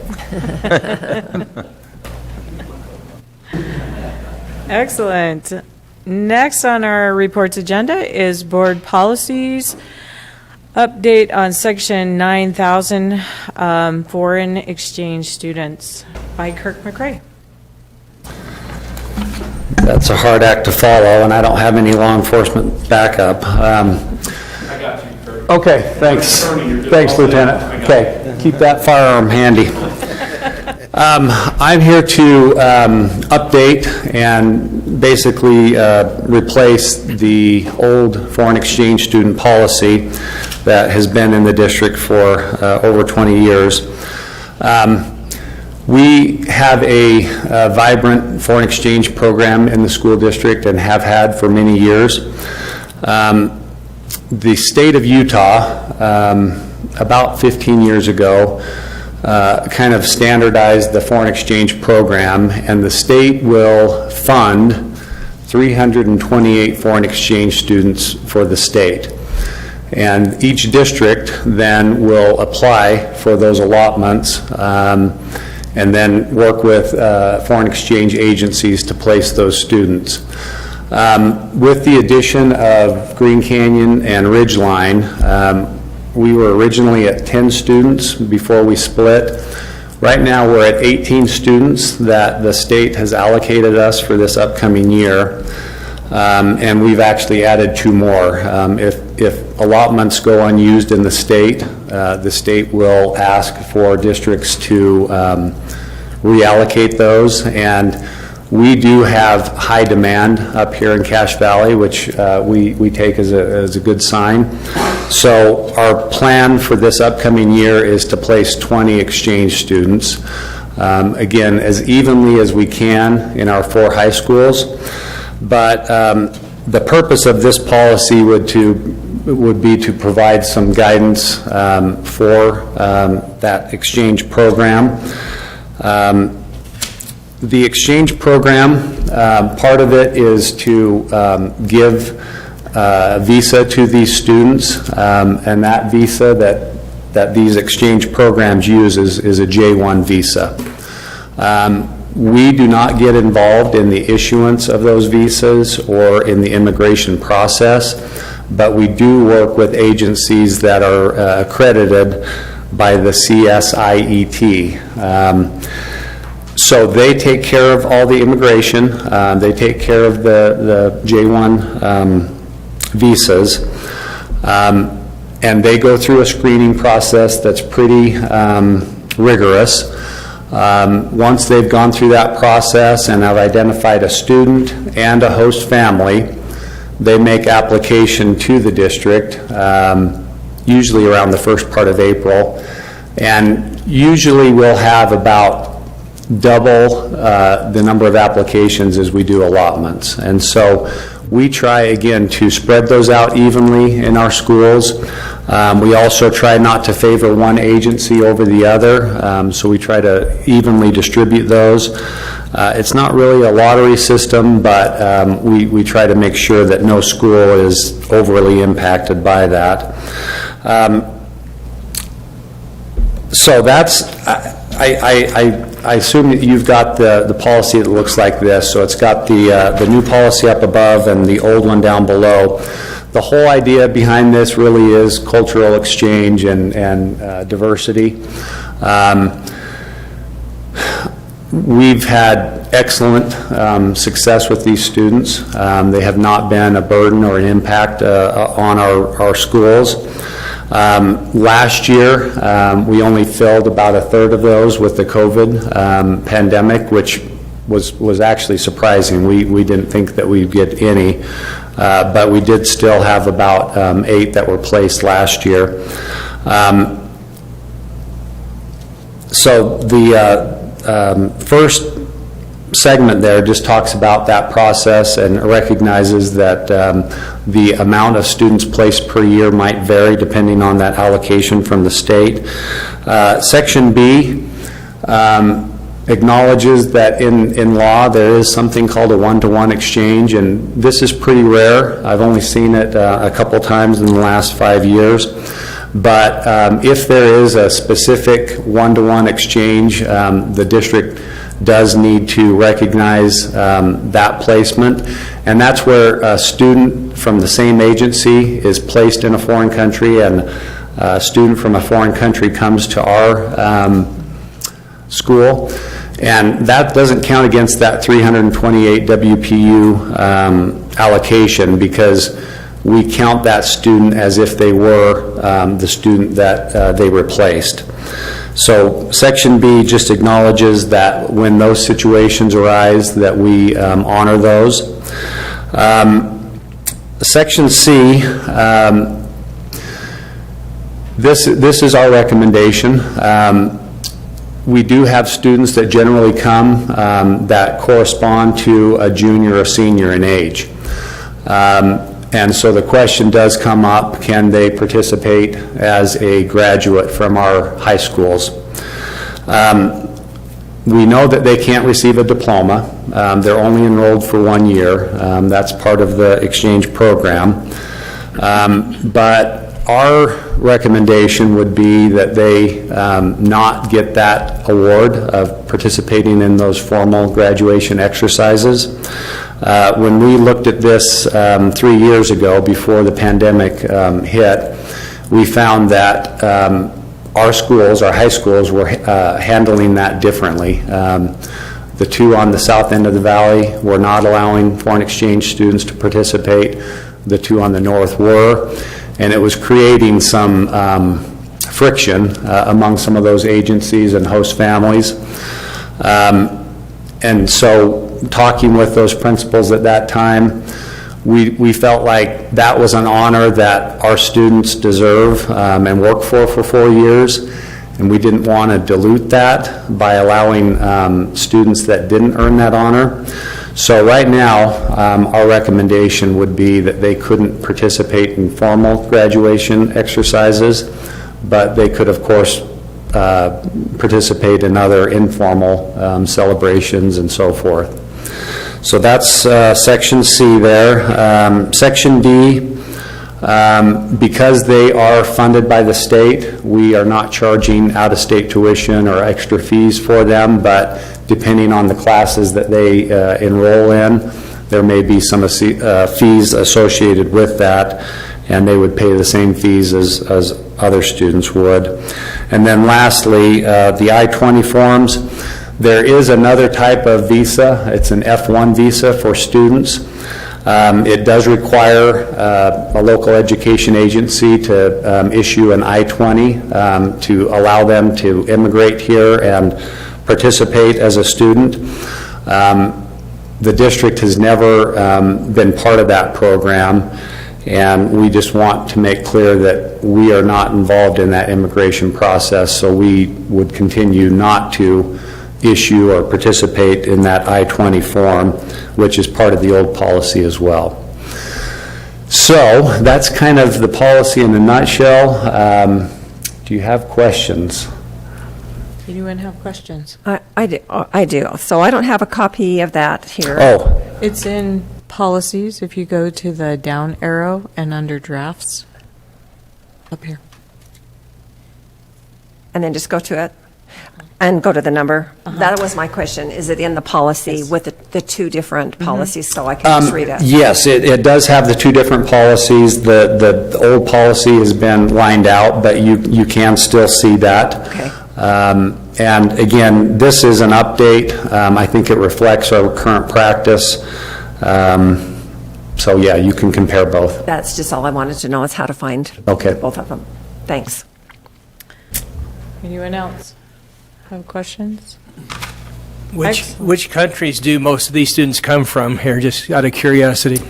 Excellent. Next on our reports agenda is board policies. Update on section 9,000 foreign exchange students by Kirk McRae. That's a hard act to follow, and I don't have any law enforcement backup. I got you, Kurt. Okay, thanks. Thanks, Lieutenant. Okay, keep that firearm handy. I'm here to update and basically replace the old foreign exchange student policy that has been in the district for over 20 years. We have a vibrant foreign exchange program in the school district and have had for many years. The state of Utah, about 15 years ago, kind of standardized the foreign exchange program, and the state will fund 328 foreign exchange students for the state. And each district then will apply for those allotments and then work with foreign exchange agencies to place those students. With the addition of Green Canyon and Ridgeline, we were originally at 10 students before we split. Right now, we're at 18 students that the state has allocated us for this upcoming year, and we've actually added 2 more. If allotments go unused in the state will ask for districts to reallocate those, and we do have high demand up here in Cache Valley, which we take as a good sign. So our plan for this upcoming year is to place 20 exchange students, again, as evenly as we can in our 4 high schools. But the purpose of this policy would be to provide some guidance for that exchange program. The exchange program, part of it is to give a visa to these students, and that visa that these exchange programs use is a J1 visa. We do not get involved in the issuance of those visas or in the immigration process, but we do work with agencies that are accredited by the CSIET. So they take care of all the immigration, they take care of the J1 visas, and they go through a screening process that's pretty rigorous. Once they've gone through that process and have identified a student and a host family, they make application to the district, usually around the first part of April, and usually we'll have about double the number of applications as we do allotments. And so we try, again, to spread those out evenly in our schools. We also try not to favor one agency over the other, so we try to evenly distribute those. It's not really a lottery system, but we try to make sure that no school is overly impacted by that. So that's, I assume that you've got the policy that looks like this. So it's got the new policy up above and the old one down below. The whole idea behind this really is cultural exchange and diversity. We've had excellent success with these students. They have not been a burden or an impact on our schools. Last year, we only filled about a third of those with the COVID pandemic, which was actually surprising. We didn't think that we'd get any, but we did still have about 8 that were placed last year. So the first segment there just talks about that process and recognizes that the amount of students placed per year might vary depending on that allocation from the state. Section B acknowledges that in law there is something called a one-to-one exchange, and this is pretty rare. I've only seen it a couple times in the last 5 years. But if there is a specific one-to-one exchange, the district does need to recognize that placement, and that's where a student from the same agency is placed in a foreign country and a student from a foreign country comes to our school, and that doesn't count against that 328 WPU allocation, because we count that student as if they were the student that they replaced. So Section B just acknowledges that when those situations arise that we honor those. Section C, this is our recommendation. We do have students that generally come that correspond to a junior or senior in age. And so the question does come up, can they participate as a graduate from our high schools? We know that they can't receive a diploma. They're only enrolled for 1 year. That's part of the exchange program. But Our recommendation would be that they not get that award of participating in those formal graduation exercises. When we looked at this 3 years ago, before the pandemic hit, we found that our schools, our high schools, were handling that differently. The two on the south end of the valley were not allowing foreign exchange students to participate. The two on the north were. And it was creating some friction among some of those agencies and host families. And so talking with those principals at that time, we felt like that was an honor that our students deserve and work for 4 years. And we didn't want to dilute that by allowing students that didn't earn that honor. So right now, our recommendation would be that they couldn't participate in formal graduation exercises, but they could, of course, participate in other informal celebrations and so forth. So that's Section C there. Section D, because they are funded by the state, we are not charging out-of-state tuition or extra fees for them, but depending on the classes that they enroll in, there may be some fees associated with that, and they would pay the same fees as other students would. And then lastly, the I-20 forms. There is another type of visa. It's an F1 visa for students. It does require a local education agency to issue an I-20 to allow them to immigrate here and participate as a student. The district has never been part of that program, and we just want to make clear that we are not involved in that immigration process, so we would continue not to issue or participate in that I-20 form, which is part of the old policy as well. So that's kind of the policy in a nutshell. Do you have questions? Anyone have questions? I do. So I don't have a copy of that here. Oh, It's in policies, if you go to the down arrow and under drafts, up here. And then just go to it and go to the number. That was my question. Is it in the policy with the two different policies, so I can just read it? yes, it does have the two different policies. The old policy has been lined out, but you can still see that. Okay. And again, this is an update. I think it reflects our current practice. So yeah, you can compare both. That's just all I wanted to know, is how to find Okay. both of them. Thanks. Anyone else have questions? Which countries do most of these students come from here, just out of curiosity?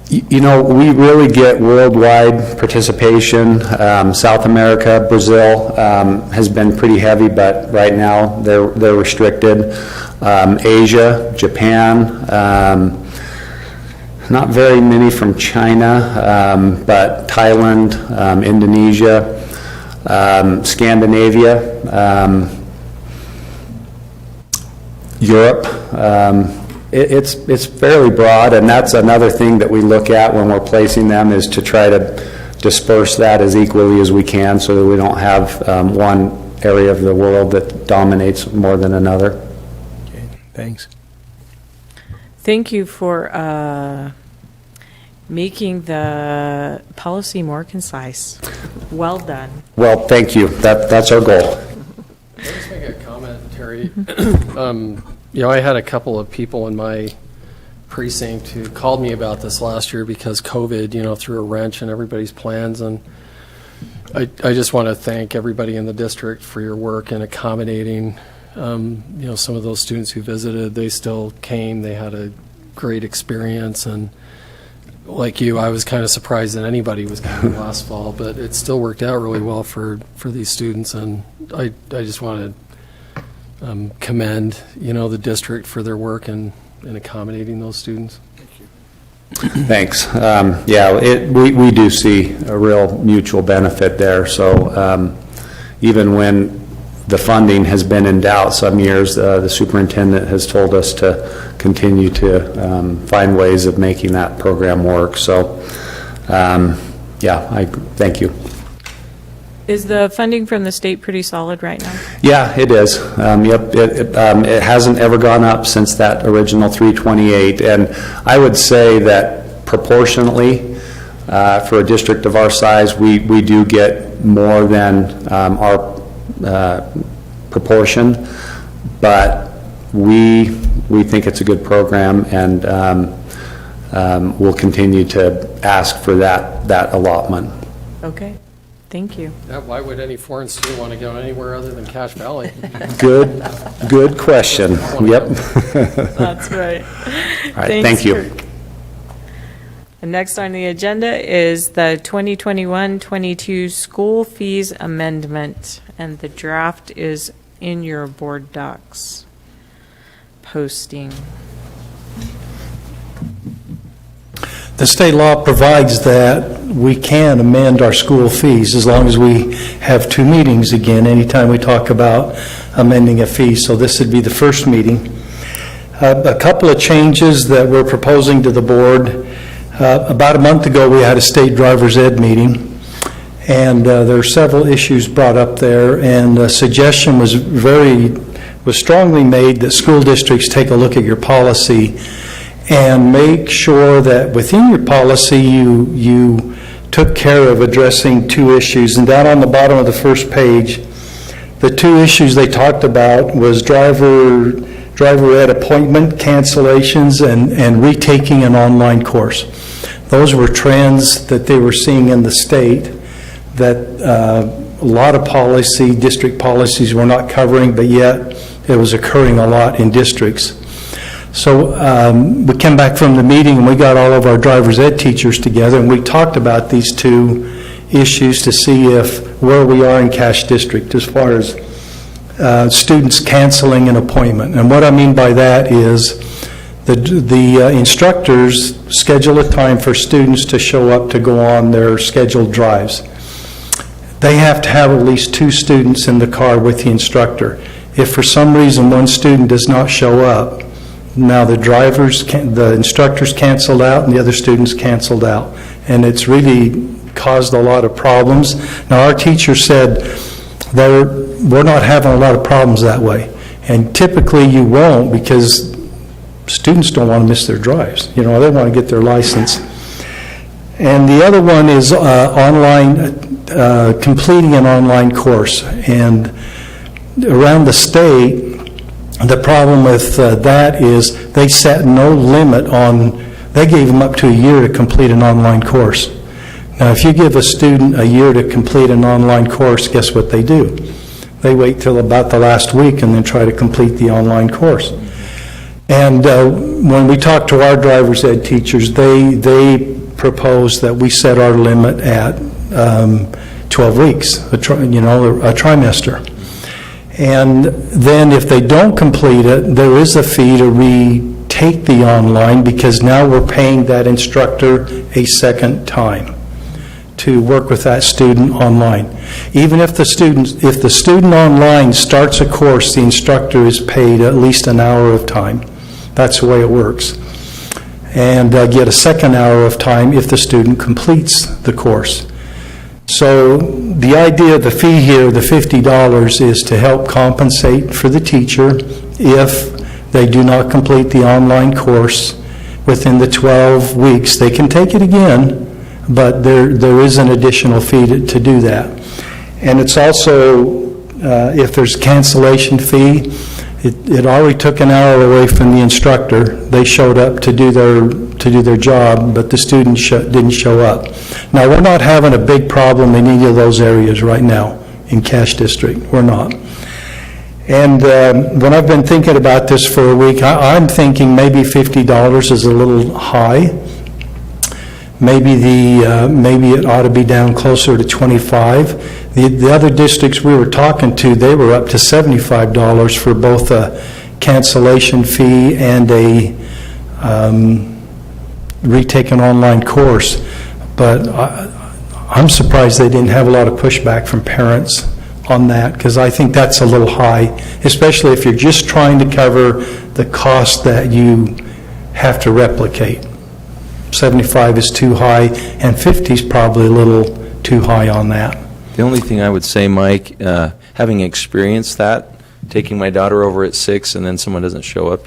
You know, we really get worldwide participation. South America, Brazil has been pretty heavy, but right now they're restricted. Asia, Japan, not very many from China, but Thailand, Indonesia, Scandinavia, Europe. It's fairly broad, and that's another thing that we look at when we're placing them, is to try to disperse that as equally as we can, so that we don't have one area of the world that dominates more than another. Okay, thanks. Thank you for making the policy more concise. Well done. Well, thank you. That's our goal. Can I just make a comment, Terry? You know, I had a couple of people in my precinct who called me about this last year because COVID, you know, threw a wrench in everybody's plans. And I just want to thank everybody in the district for your work in accommodating, you know, some of those students who visited. They still came. They had a great experience. And like you, I was kind of surprised that anybody was coming last fall, but it still worked out really well for these students. And I just want to commend, you know, the district for their work in accommodating those students. Thanks. Yeah, we do see a real mutual benefit there. So even when the funding has been in doubt some years, the superintendent has told us to continue to find ways of making that program work. So yeah, I thank you. Is the funding from the state pretty solid right now? Yeah, it is. Yep, it hasn't ever gone up since that original 328, and I would say that proportionately, for a district of our size, we do get more than our proportion, but we think it's a good program, and we'll continue to ask for that allotment. Okay, thank you. Yeah, why would any foreign student want to go anywhere other than Cache Valley? Good question. Yep. That's right. All right, thank you. Kirk. And next on the agenda is the 2021-22 school fees amendment, and the draft is in your board docs posting. The state law provides that we can amend our school fees as long as we have 2 meetings again anytime we talk about amending a fee. So this would be the first meeting. A couple of changes that we're proposing to the board. About a month ago, we had a state driver's ed meeting, and there are several issues brought up there, and a suggestion was strongly made that school districts take a look at your policy and make sure that within your policy you took care of addressing 2 issues. And down on the bottom of the first page, the 2 issues they talked about was driver ed appointment cancellations and retaking an online course. Those were trends that they were seeing in the state that a lot of district policies were not covering, but yet it was occurring a lot in districts. So we came back from the meeting and we got all of our driver's ed teachers together and we talked about these 2 issues to see where we are in Cache District as far as students canceling an appointment. And what I mean by that is the instructors schedule a time for students to show up to go on their scheduled drives. They have to have at least 2 students in the car with the instructor. If for some reason one student does not show up, now the instructors canceled out and the other students canceled out. And it's really caused a lot of problems. Now our teacher said we're not having a lot of problems that way. And typically you won't, because students don't want to miss their drives. You know, they want to get their license. And the other one is completing an online course. And around the state, the problem with that is they set no limit they gave them up to a year to complete an online course. Now, if you give a student a year to complete an online course, guess what they do? They wait till about the last week and then try to complete the online course. And when we talk to our driver's ed teachers, they propose that we set our limit at 12 weeks, a trimester. And then if they don't complete it, there is a fee to retake the online, because now we're paying that instructor a second time to work with that student online. Even if the student online starts a course, the instructor is paid at least an hour of time. That's the way it works. And get a second hour of time if the student completes the course. So the idea of the fee here, the $50, is to help compensate for the teacher if they do not complete the online course within the 12 weeks. They can take it again, but there is an additional fee to do that. And it's also, if there's cancellation fee, it already took an hour away from the instructor. They showed up to do their job, but the student didn't show up. Now, we're not having a big problem in any of those areas right now in Cache District. We're not. And when I've been thinking about this for a week, I'm thinking maybe $50 is a little high. Maybe it ought to be down closer to $25. The other districts we were talking to, they were up to $75 for both a cancellation fee and a retake an online course. But I'm surprised they didn't have a lot of pushback from parents on that, because I think that's a little high, especially if you're just trying to cover the cost that you have to replicate. 75 is too high, and 50 is probably a little too high on that. The only thing I would say, Mike, having experienced that, taking my daughter over at 6 and then someone doesn't show up,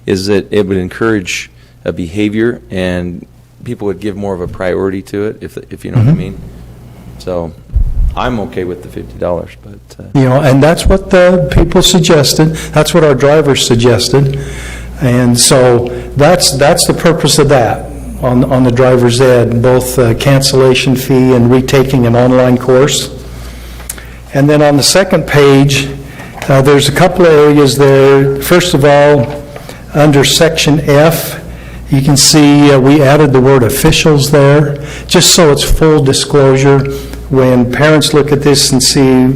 is that it would encourage a behavior and people would give more of a priority to it, if you know what I mean. So I'm okay with the $50, but... And that's what the people suggested. That's what our drivers suggested. And so that's the purpose of that on the driver's ed, both cancellation fee and retaking an online course. And then on the second page, there's a couple of areas there. First of all, under section F, you can see we added the word officials there, just so it's full disclosure. When parents look at this and see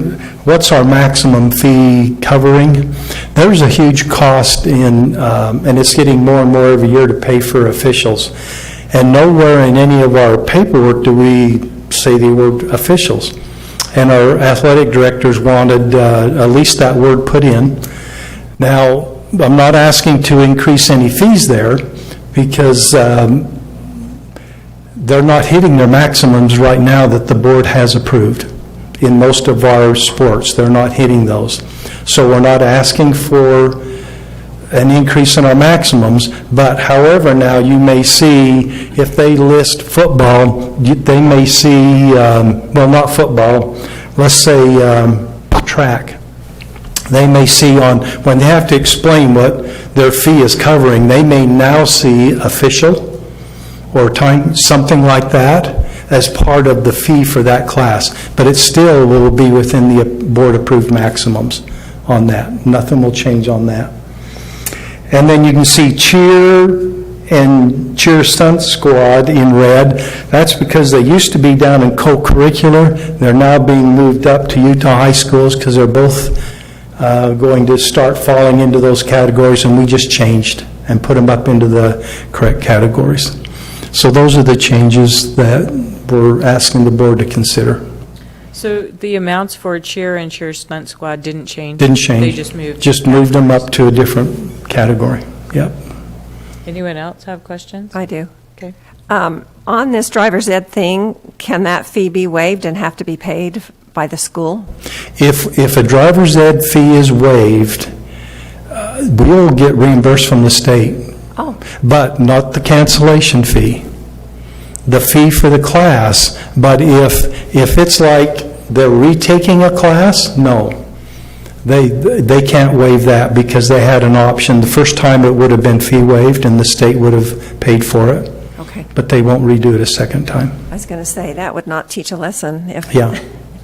what's our maximum fee covering, there's a huge cost in, and it's getting more and more every year to pay for officials. And nowhere in any of our paperwork do we say the word officials. And our athletic directors wanted at least that word put in. Now, I'm not asking to increase any fees there because they're not hitting their maximums right now that the board has approved. In most of our sports, they're not hitting those. So we're not asking for an increase in our maximums, but however, now you may see, if they list football, they may see, well, not football, let's say track. They may see when they have to explain what their fee is covering, they may now see official or time, something like that, as part of the fee for that class. But it still will be within the board-approved maximums on that. Nothing will change on that. And then you can see cheer and cheer stunt squad in red. That's because they used to be down in co-curricular. They're now being moved up to Utah high schools because they're both going to start falling into those categories, and we just changed and put them up into the correct categories. So those are the changes that we're asking the board to consider. So the amounts for cheer and cheer stunt squad didn't change? Didn't change. They just moved? Just moved them up to a different category. Yep. Anyone else have questions? I do. Okay. On this driver's ed thing, can that fee be waived and have to be paid by the school? If a driver's ed fee is waived, we'll get reimbursed from the state. Oh. But not the cancellation fee. The fee for the class. But if it's like they're retaking a class, no. They can't waive that because they had an option. The first time it would have been fee waived and the state would have paid for it. Okay. But they won't redo it a second time. I was going to say, that would not teach a lesson if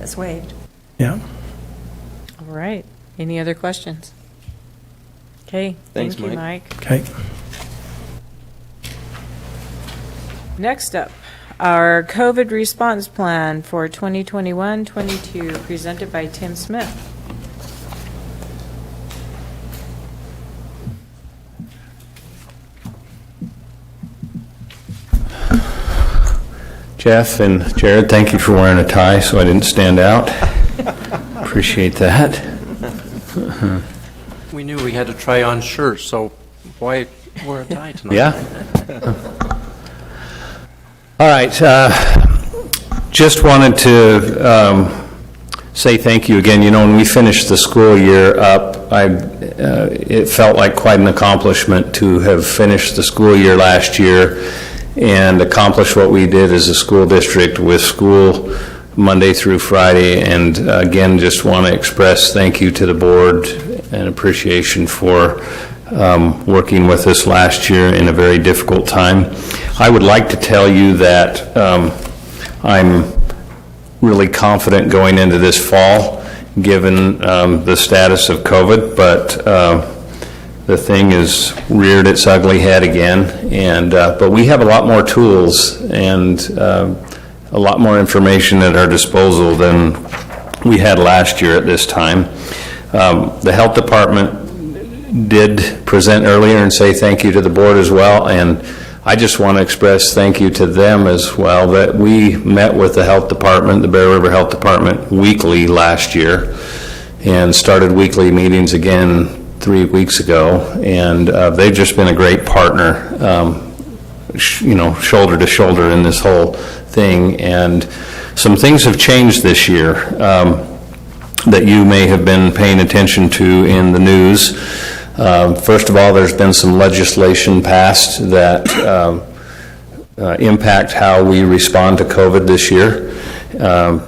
it's waived. Yeah. All right. Any other questions? Okay. Thanks, Thank you, Mike. Okay. Next up, our COVID response plan for 2021-22, presented by Tim Smith. Jeff and Jared, thank you for wearing a tie so I didn't stand out. Appreciate that. We knew we had to try on shirts, so why wear a tie tonight? Yeah. All right. Just wanted to say thank you again. When we finished the school year up, it felt like quite an accomplishment to have finished the school year last year and accomplish what we did as a school district with school Monday through Friday. And again, just want to express thank you to the board and appreciation for working with us last year in a very difficult time. I would like to tell you that I'm really confident going into this fall, given the status of COVID, but the thing has reared its ugly head again, and but we have a lot more tools and a lot more information at our disposal than we had last year at this time. The health department did present earlier and say thank you to the board as well, and I just want to express thank you to them as well, that we met with the health department, the Bear River Health Department, weekly last year and started weekly meetings again 3 weeks ago, and they've just been a great partner, shoulder to shoulder in this whole thing. And Some things have changed this year that you may have been paying attention to in the news. First of all, there's been some legislation passed that impact how we respond to COVID this year,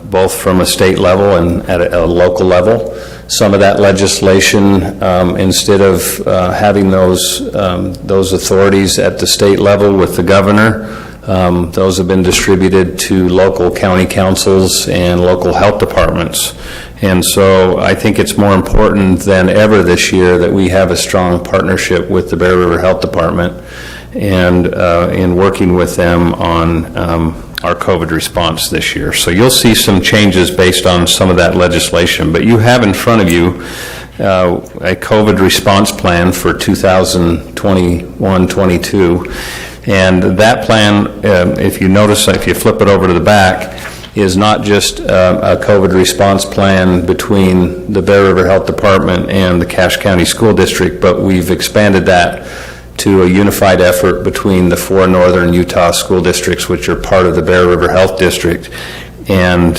both from a state level and at a local level. Some of that legislation, instead of having those authorities at the state level with the governor, those have been distributed to local county councils and local health departments. And so I think it's more important than ever this year that we have a strong partnership with the Bear River Health Department and in working with them on our COVID response this year. So you'll see some changes based on some of that legislation, but you have in front of you a COVID response plan for 2021-22. And that plan, if you notice, if you flip it over to the back, is not just a COVID response plan between the Bear River Health Department and the Cache County School District, but we've expanded that to a unified effort between the 4 northern Utah school districts, which are part of the Bear River Health District, and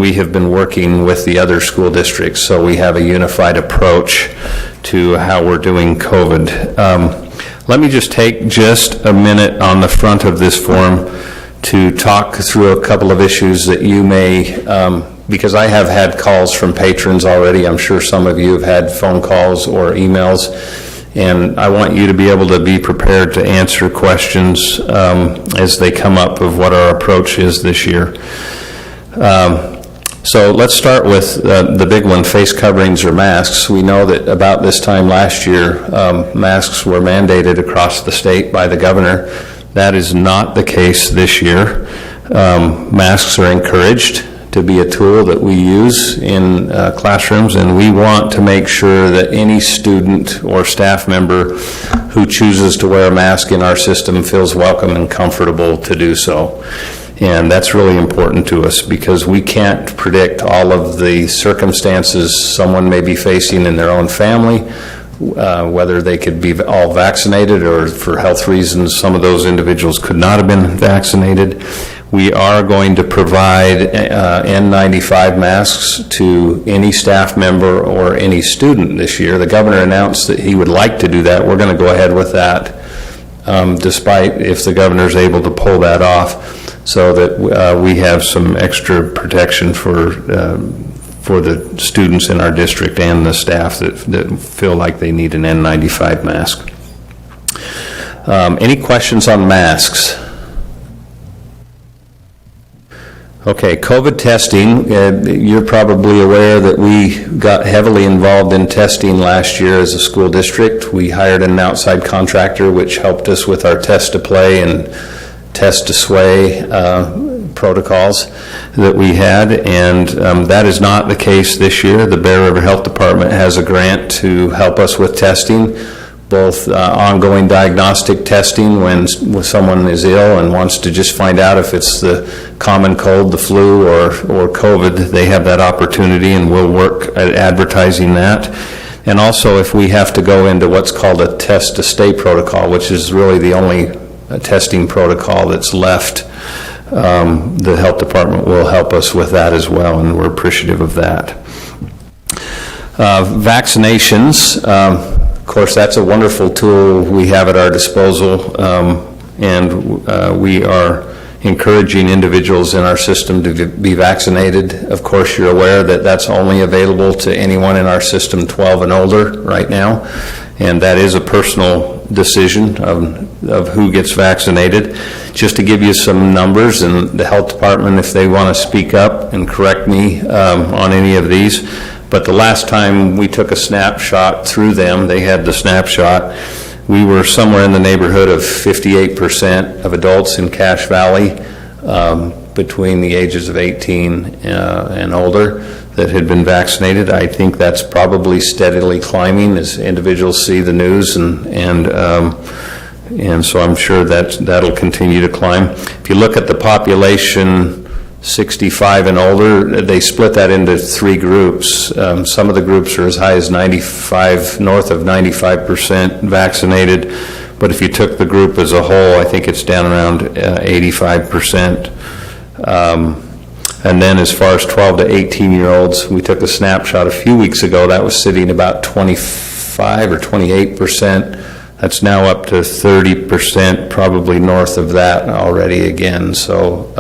we have been working with the other school districts, so we have a unified approach to how we're doing COVID. Let me just take just a minute on the front of this form to talk through a couple of issues that you may, because I have had calls from patrons already. I'm sure some of you have had phone calls or emails, and I want you to be able to be prepared to answer questions as they come up of what our approach is this year. So let's start with the big one, face coverings or masks. We know that about this time last year, masks were mandated across the state by the governor. That is not the case this year. Masks are encouraged to be a tool that we use in classrooms, and we want to make sure that any student or staff member who chooses to wear a mask in our system feels welcome and comfortable to do so. And that's really important to us because we can't predict all of the circumstances someone may be facing in their own family, whether they could be all vaccinated or for health reasons some of those individuals could not have been vaccinated. We are going to provide N95 masks to any staff member or any student this year. The governor announced that he would like to do that. We're going to go ahead with that, despite if the governor is able to pull that off, so that we have some extra protection for the students in our district and the staff that feel like they need an N95 mask. Any questions on masks? Okay, COVID testing. You're probably aware that we got heavily involved in testing last year as a school district. We hired an outside contractor which helped us with our test to play and test to sway protocols that we had, and that is not the case this year. The Bear River Health Department has a grant to help us with testing, both ongoing diagnostic testing when someone is ill and wants to just find out if it's the common cold, the flu, or COVID. They have that opportunity, and we'll work at advertising that. And also if we have to go into what's called a test to stay protocol, which is really the only testing protocol that's left, the health department will help us with that as well, and we're appreciative of that. Vaccinations, of course, that's a wonderful tool we have at our disposal, and we are encouraging individuals in our system to be vaccinated. Of course, you're aware that that's only available to anyone in our system 12 and older right now, and that is a personal decision of who gets vaccinated. Just to give you some numbers, and the health department, if they want to speak up and correct me on any of these, but the last time we took a snapshot through them, they had the snapshot, we were somewhere in the neighborhood of 58% of adults in Cache Valley between the ages of 18 and older that had been vaccinated. I think that's probably steadily climbing as individuals see the news, and so I'm sure that'll continue to climb. If you look at the population 65 and older, they split that into 3 groups. Some of the groups are as high as 95, north of 95% vaccinated, but if you took the group as a whole, I think it's down around 85%. And then as far as 12 to 18-year-olds, we took a snapshot a few weeks ago. That was sitting about 25 or 28%. That's now up to 30%, probably north of that already again. So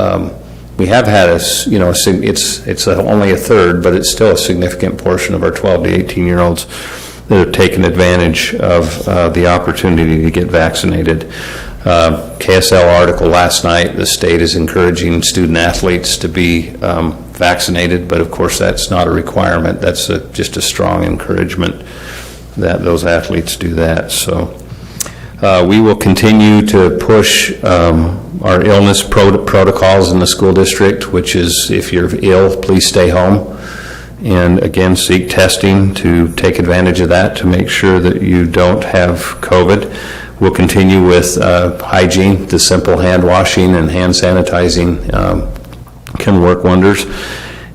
we have had it's only a third, but it's still a significant portion of our 12 to 18-year-olds that have taken advantage of the opportunity to get vaccinated. KSL article last night, the state is encouraging student athletes to be vaccinated, but of course that's not a requirement. That's just a strong encouragement that those athletes do that. So we will continue to push our illness protocols in the school district, which is if you're ill, please stay home. And again, seek testing to take advantage of that to make sure that you don't have COVID. We'll continue with hygiene. The simple hand washing and hand sanitizing can work wonders.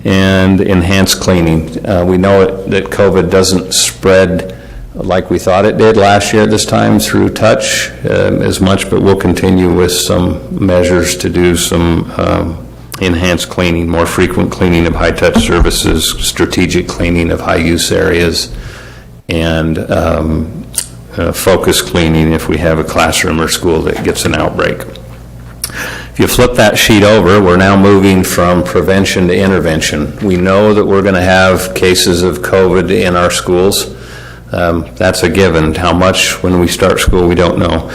And enhanced cleaning. We know that COVID doesn't spread like we thought it did last year at this time through touch as much, but we'll continue with some measures to do some enhanced cleaning, more frequent cleaning of high-touch surfaces, strategic cleaning of high-use areas, and focus cleaning if we have a classroom or school that gets an outbreak. If you flip that sheet over, we're now moving from prevention to intervention. We know that we're going to have cases of COVID in our schools. That's a given. How much when we start school, we don't know.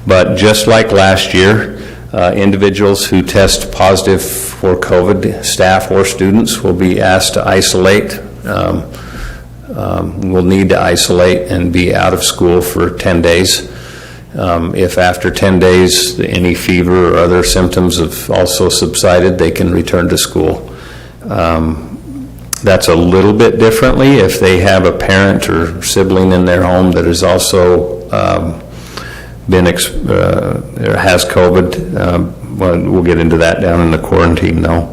But just like last year, individuals who test positive for COVID, staff or students, will be asked to isolate. Will need to isolate and be out of school for 10 days. If after 10 days any fever or other symptoms have also subsided, they can return to school. That's a little bit differently if they have a parent or sibling in their home that has also has COVID. We'll get into that down in the quarantine though.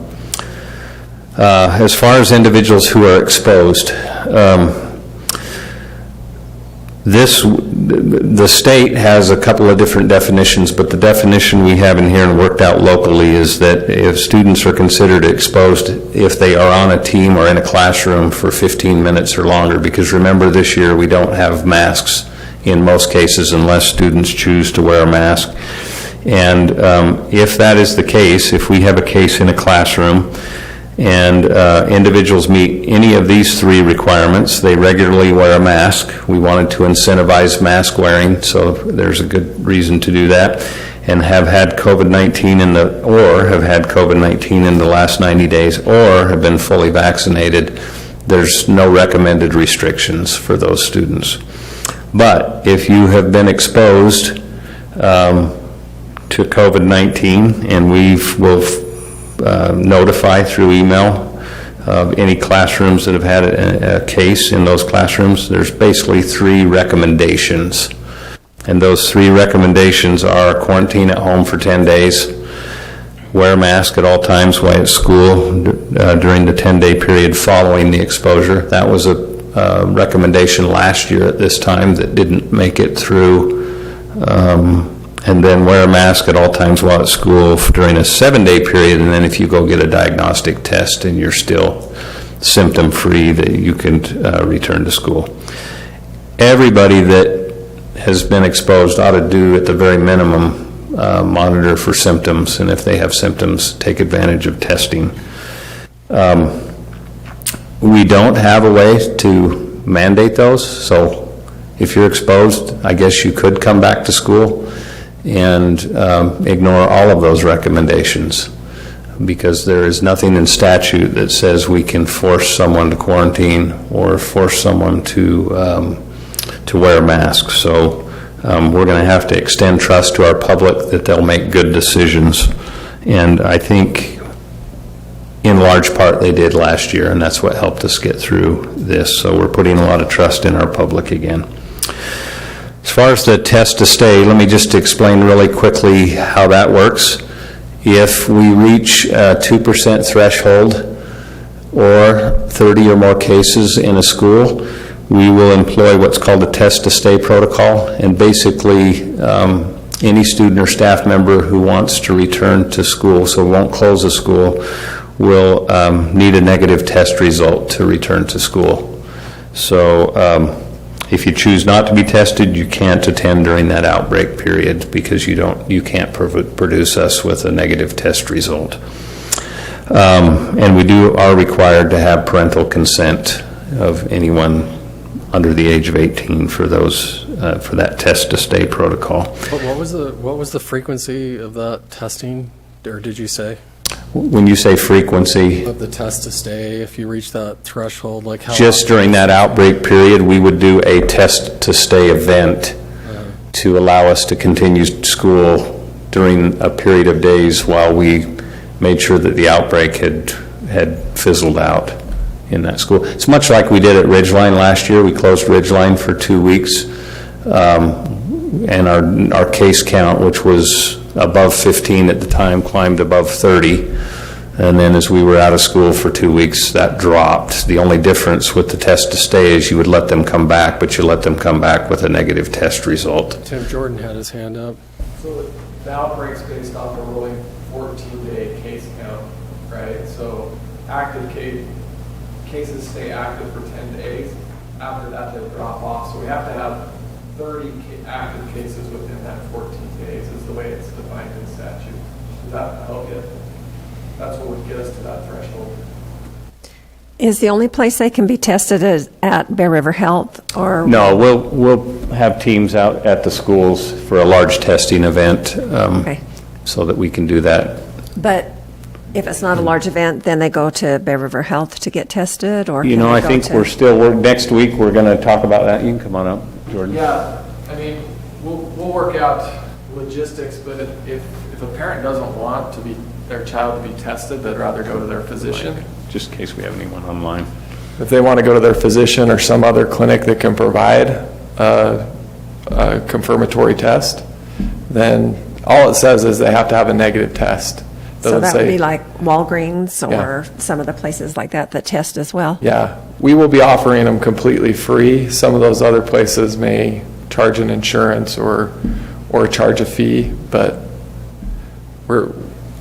As far as individuals who are exposed, the state has a couple of different definitions, but the definition we have in here and worked out locally is that if students are considered exposed if they are on a team or in a classroom for 15 minutes or longer, because remember this year we don't have masks in most cases unless students choose to wear a mask. And if that is the case, if we have a case in a classroom and individuals meet any of these three requirements, they regularly wear a mask. We wanted to incentivize mask wearing, so there's a good reason to do that, and have had COVID-19 have had COVID-19 in the last 90 days or have been fully vaccinated. There's no recommended restrictions for those students. But if you have been exposed to COVID-19, and we'll notify through email of any classrooms that have had a case in those classrooms, there's basically three recommendations. And those three recommendations are quarantine at home for 10 days, wear a mask at all times while at school during the 10-day period following the exposure. That was a recommendation last year at this time that didn't make it through. And then wear a mask at all times while at school during a 7-day period, and then if you go get a diagnostic test and you're still symptom-free, that you can return to school. Everybody that has been exposed ought to do, at the very minimum, monitor for symptoms, and if they have symptoms, take advantage of testing. We don't have a way to mandate those, so if you're exposed, I guess you could come back to school and ignore all of those recommendations, because there is nothing in statute that says we can force someone to quarantine or force someone to wear a mask. So we're going to have to extend trust to our public that they'll make good decisions, and I think in large part they did last year, and that's what helped us get through this. So we're putting a lot of trust in our public again. As far as the test to stay, let me just explain really quickly how that works. If we reach a 2% threshold or 30 or more cases in a school, we will employ what's called a test to stay protocol. And basically, any student or staff member who wants to return to school, so won't close the school, will need a negative test result to return to school. So if you choose not to be tested, you can't attend during that outbreak period because you can't produce us with a negative test result. And we are required to have parental consent of anyone under the age of 18 for those for that test to stay protocol. What was the frequency of that testing, or did you say? When you say frequency, Of the test to stay, if you reach that threshold, like how? just during that outbreak period, we would do a test to stay event to allow us to continue school during a period of days while we made sure that the outbreak had fizzled out in that school. It's much like we did at Ridgeline last year. We closed Ridgeline for 2 weeks, and our case count, which was above 15 at the time, climbed above 30. And then as we were out of school for 2 weeks, that dropped. The only difference with the test to stay is you would let them come back, but you let them come back with a negative test result. Tim Jordan had his hand up. So the outbreak's based off a rolling 14-day case count, right? So active cases stay active for 10 days. After that, they drop off. So we have to have 30 active cases within that 14 days is the way it's defined in statute. Does that help you? That's what would get us to that threshold. Is the only place they can be tested is at Bear River Health, or? No, we'll have teams out at the schools for a large testing event, so that we can do that. But if it's not a large event, then they go to Bear River Health to get tested, or? You know, I think next week we're going to talk about that. You can come on up, Jordan. Yeah, I mean, we'll work out logistics, but if a parent doesn't want their child to be tested, they'd rather go to their physician. Just in case we have anyone online. If they want to go to their physician or some other clinic that can provide a confirmatory test, then all it says is they have to have a negative test. So that would be like Walgreens or some of the places like that test as well? Yeah. We will be offering them completely free. Some of those other places may charge an insurance or charge a fee, but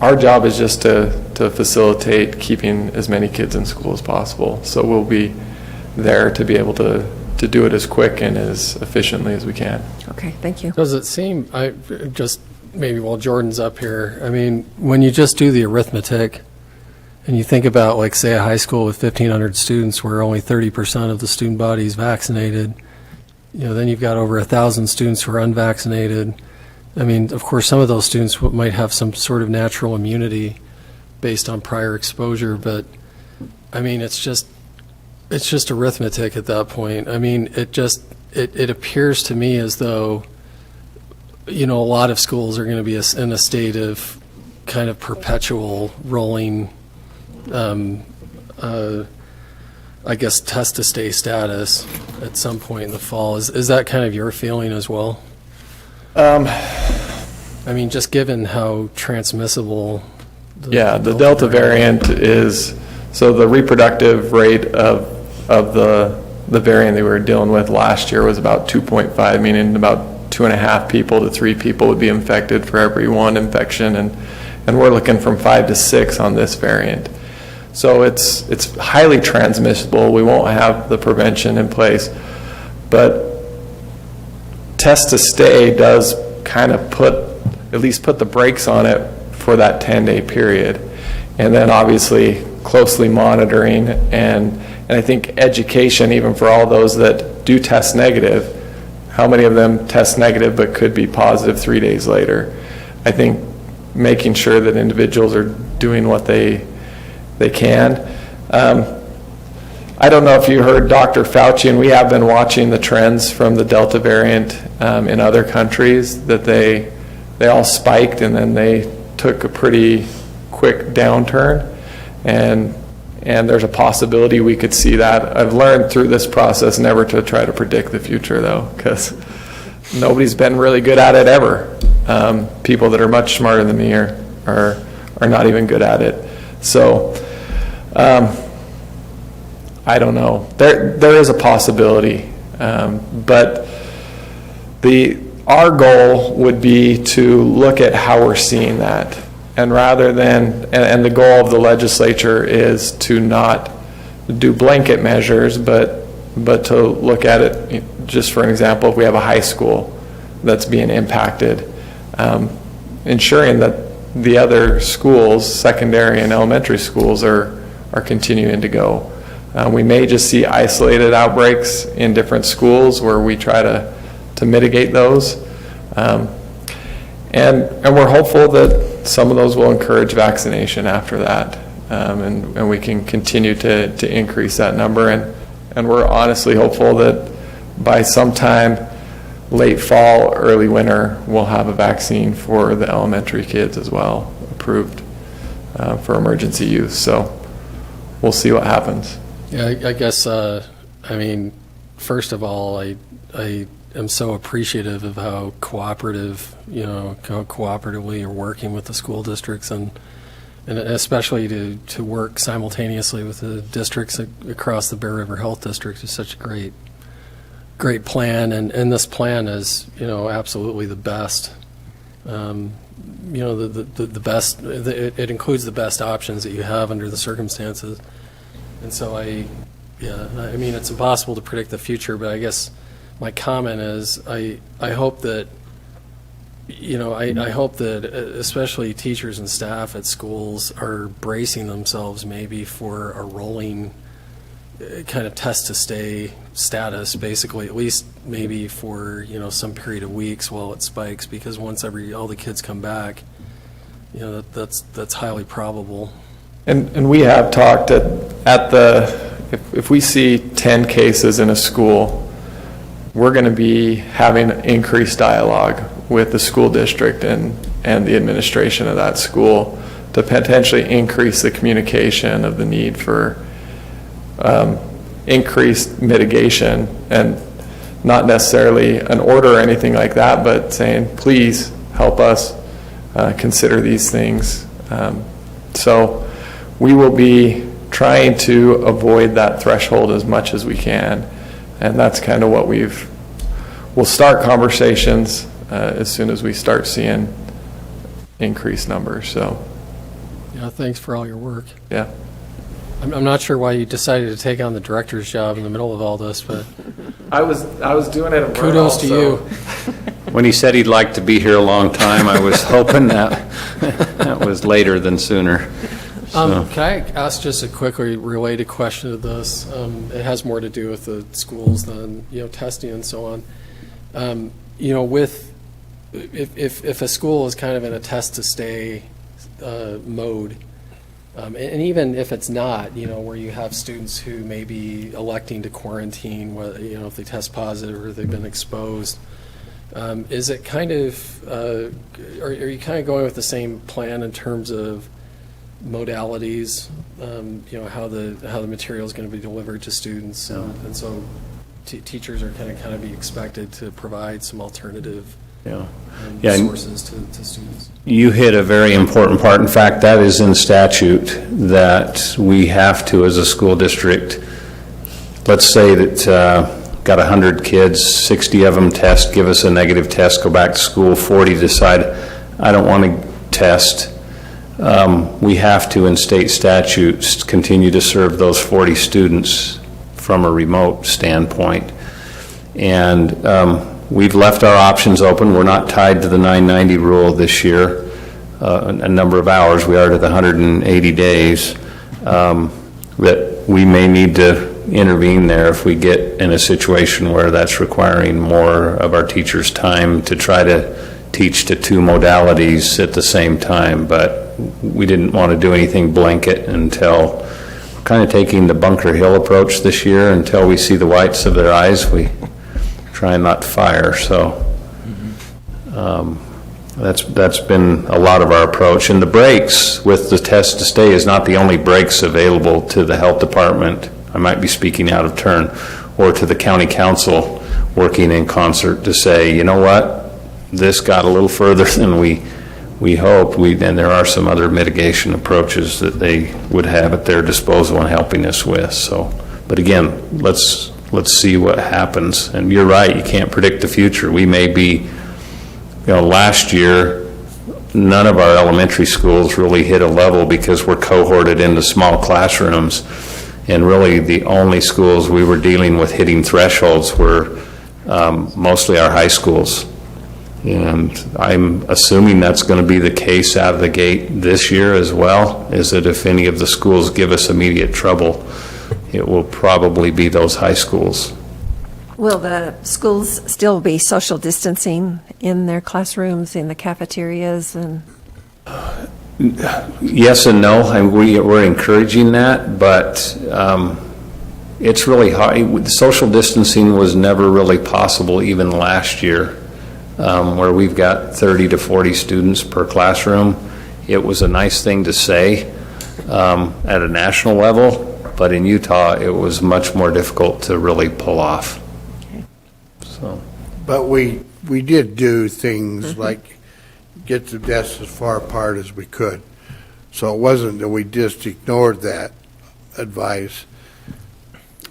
our job is just to facilitate keeping as many kids in school as possible. So we'll be there to be able to do it as quick and as efficiently as we can. Okay, thank you. Does it seem, maybe while Jordan's up here, I mean, when you just do the arithmetic and you think about, like, say, a high school with 1,500 students where only 30% of the student body is vaccinated, then you've got over 1,000 students who are unvaccinated. I mean, of course, some of those students might have some sort of natural immunity based on prior exposure, but I mean, it's just arithmetic at that point. I mean, it appears to me as though, a lot of schools are going to be in a state of kind of perpetual rolling, I guess, test to stay status at some point in the fall. Is that kind of your feeling as well? I mean, just given how transmissible. The Delta variant is, so the reproductive rate of the variant that we were dealing with last year was about 2.5, meaning about 2.5 people to 3 people would be infected for every one infection, and we're looking from 5 to 6 on this variant. So it's highly transmissible. We won't have the prevention in place, but test to stay does kind of at least put the brakes on it for that 10-day period. And then obviously closely monitoring and I think education, even for all those that do test negative, how many of them test negative but could be positive 3 days later. I think making sure that individuals are doing what they can. I don't know if you heard Dr. Fauci, and we have been watching the trends from the Delta variant in other countries, that they all spiked and then they took a pretty quick downturn, and there's a possibility we could see that. I've learned through this process never to try to predict the future, though, because nobody's been really good at it ever. People that are much smarter than me are not even good at it. So I don't know. There is a possibility, but our goal would be to look at how we're seeing that. And rather than, and the goal of the legislature is to not do blanket measures, but to look at it, just for an example, if we have a high school that's being impacted, ensuring that the other schools, secondary and elementary schools, are continuing to go. We may just see isolated outbreaks in different schools where we try to mitigate those. And we're hopeful that some of those will encourage vaccination after that. And we can continue to increase that number. And we're honestly hopeful that by sometime late fall, early winter, we'll have a vaccine for the elementary kids as well, approved for emergency use. So we'll see what happens. Yeah, I guess, I mean, first of all, I am so appreciative of how cooperative, how cooperatively you're working with the school districts, and especially to work simultaneously with the districts across the Bear River Health District is such a great plan, and this plan is, absolutely the best. The best, it includes the best options that you have under the circumstances. And so I mean, it's impossible to predict the future, but I guess my comment is I hope that, I hope that especially teachers and staff at schools are bracing themselves maybe for a rolling kind of test to stay status, basically, at least maybe for, some period of weeks while it spikes, because once all the kids come back, that's highly probable. And we have talked if we see 10 cases in a school, we're going to be having increased dialogue with the school district and the administration of that school to potentially increase the communication of the need for increased mitigation, and not necessarily an order or anything like that, but saying, please help us consider these things. So we will be trying to avoid that threshold as much as we can, and that's kind of what we'll start conversations as soon as we start seeing increased numbers. So yeah, thanks for all your work. Yeah, I'm not sure why you decided to take on the director's job in the middle of all this, but I was doing it. Kudos to you. When he said he'd like to be here a long time, I was hoping that was later than sooner. So. Can I ask just a quickly related question to this? It has more to do with the schools than testing and so on. With if a school is kind of in a test to stay mode, and even if it's not, where you have students who may be electing to quarantine, if they test positive or they've been exposed, is it kind of are you kind of going with the same plan in terms of modalities, how the material is going to be delivered to students, and so teachers are going to kind of be expected to provide some alternative sources to students. You hit a very important part. In fact, that is in statute that we have to, as a school district, let's say that got 100 kids, 60 of them test, give us a negative test, go back to school, 40 decide, I don't want to test. We have to, in state statutes, continue to serve those 40 students from a remote standpoint. And we've left our options open. We're not tied to the 990 rule this year, a number of hours. We are to the 180 days. That we may need to intervene there if we get in a situation where that's requiring more of our teachers' time to try to teach to two modalities at the same time. But we didn't want to do anything blanket until we're kind of taking the Bunker Hill approach this year. Until we see the whites of their eyes, we try not to fire. So that's been a lot of our approach. And the breaks with the test to stay is not the only breaks available to the health department. I might be speaking out of turn, or to the county council working in concert to say, you know what, this got a little further than we hoped. And there are some other mitigation approaches that they would have at their disposal in helping us with. So, but again, let's see what happens. And you're right, you can't predict the future. We may be last year, none of our elementary schools really hit a level because we're cohorted into small classrooms. And really, the only schools we were dealing with hitting thresholds were mostly our high schools. And I'm assuming that's going to be the case out of the gate this year as well, is that if any of the schools give us immediate trouble, it will probably be those high schools. Will the schools still be social distancing in their classrooms, in the cafeterias, and? Yes and no, and we're encouraging that, but it's really hard. Social distancing was never really possible even last year, where we've got 30 to 40 students per classroom. It was a nice thing to say at a national level, but in Utah, it was much more difficult to really pull off. Okay. So, But we did do things like get the desks as far apart as we could. So it wasn't that we just ignored that advice.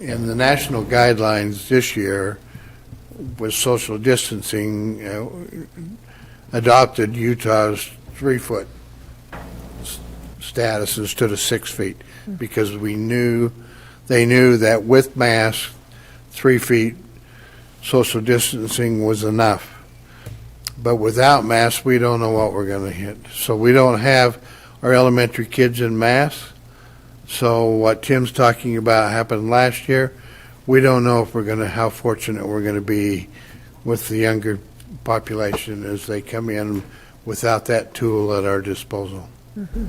And the national guidelines this year with social distancing adopted Utah's 3-foot status instead of 6 feet because they knew that with masks, 3 feet social distancing was enough. But without masks, we don't know what we're going to hit. So we don't have our elementary kids in masks. So what Tim's talking about happened last year. We don't know if how fortunate we're going to be with the younger population as they come in without that tool at our disposal. Mm-hmm.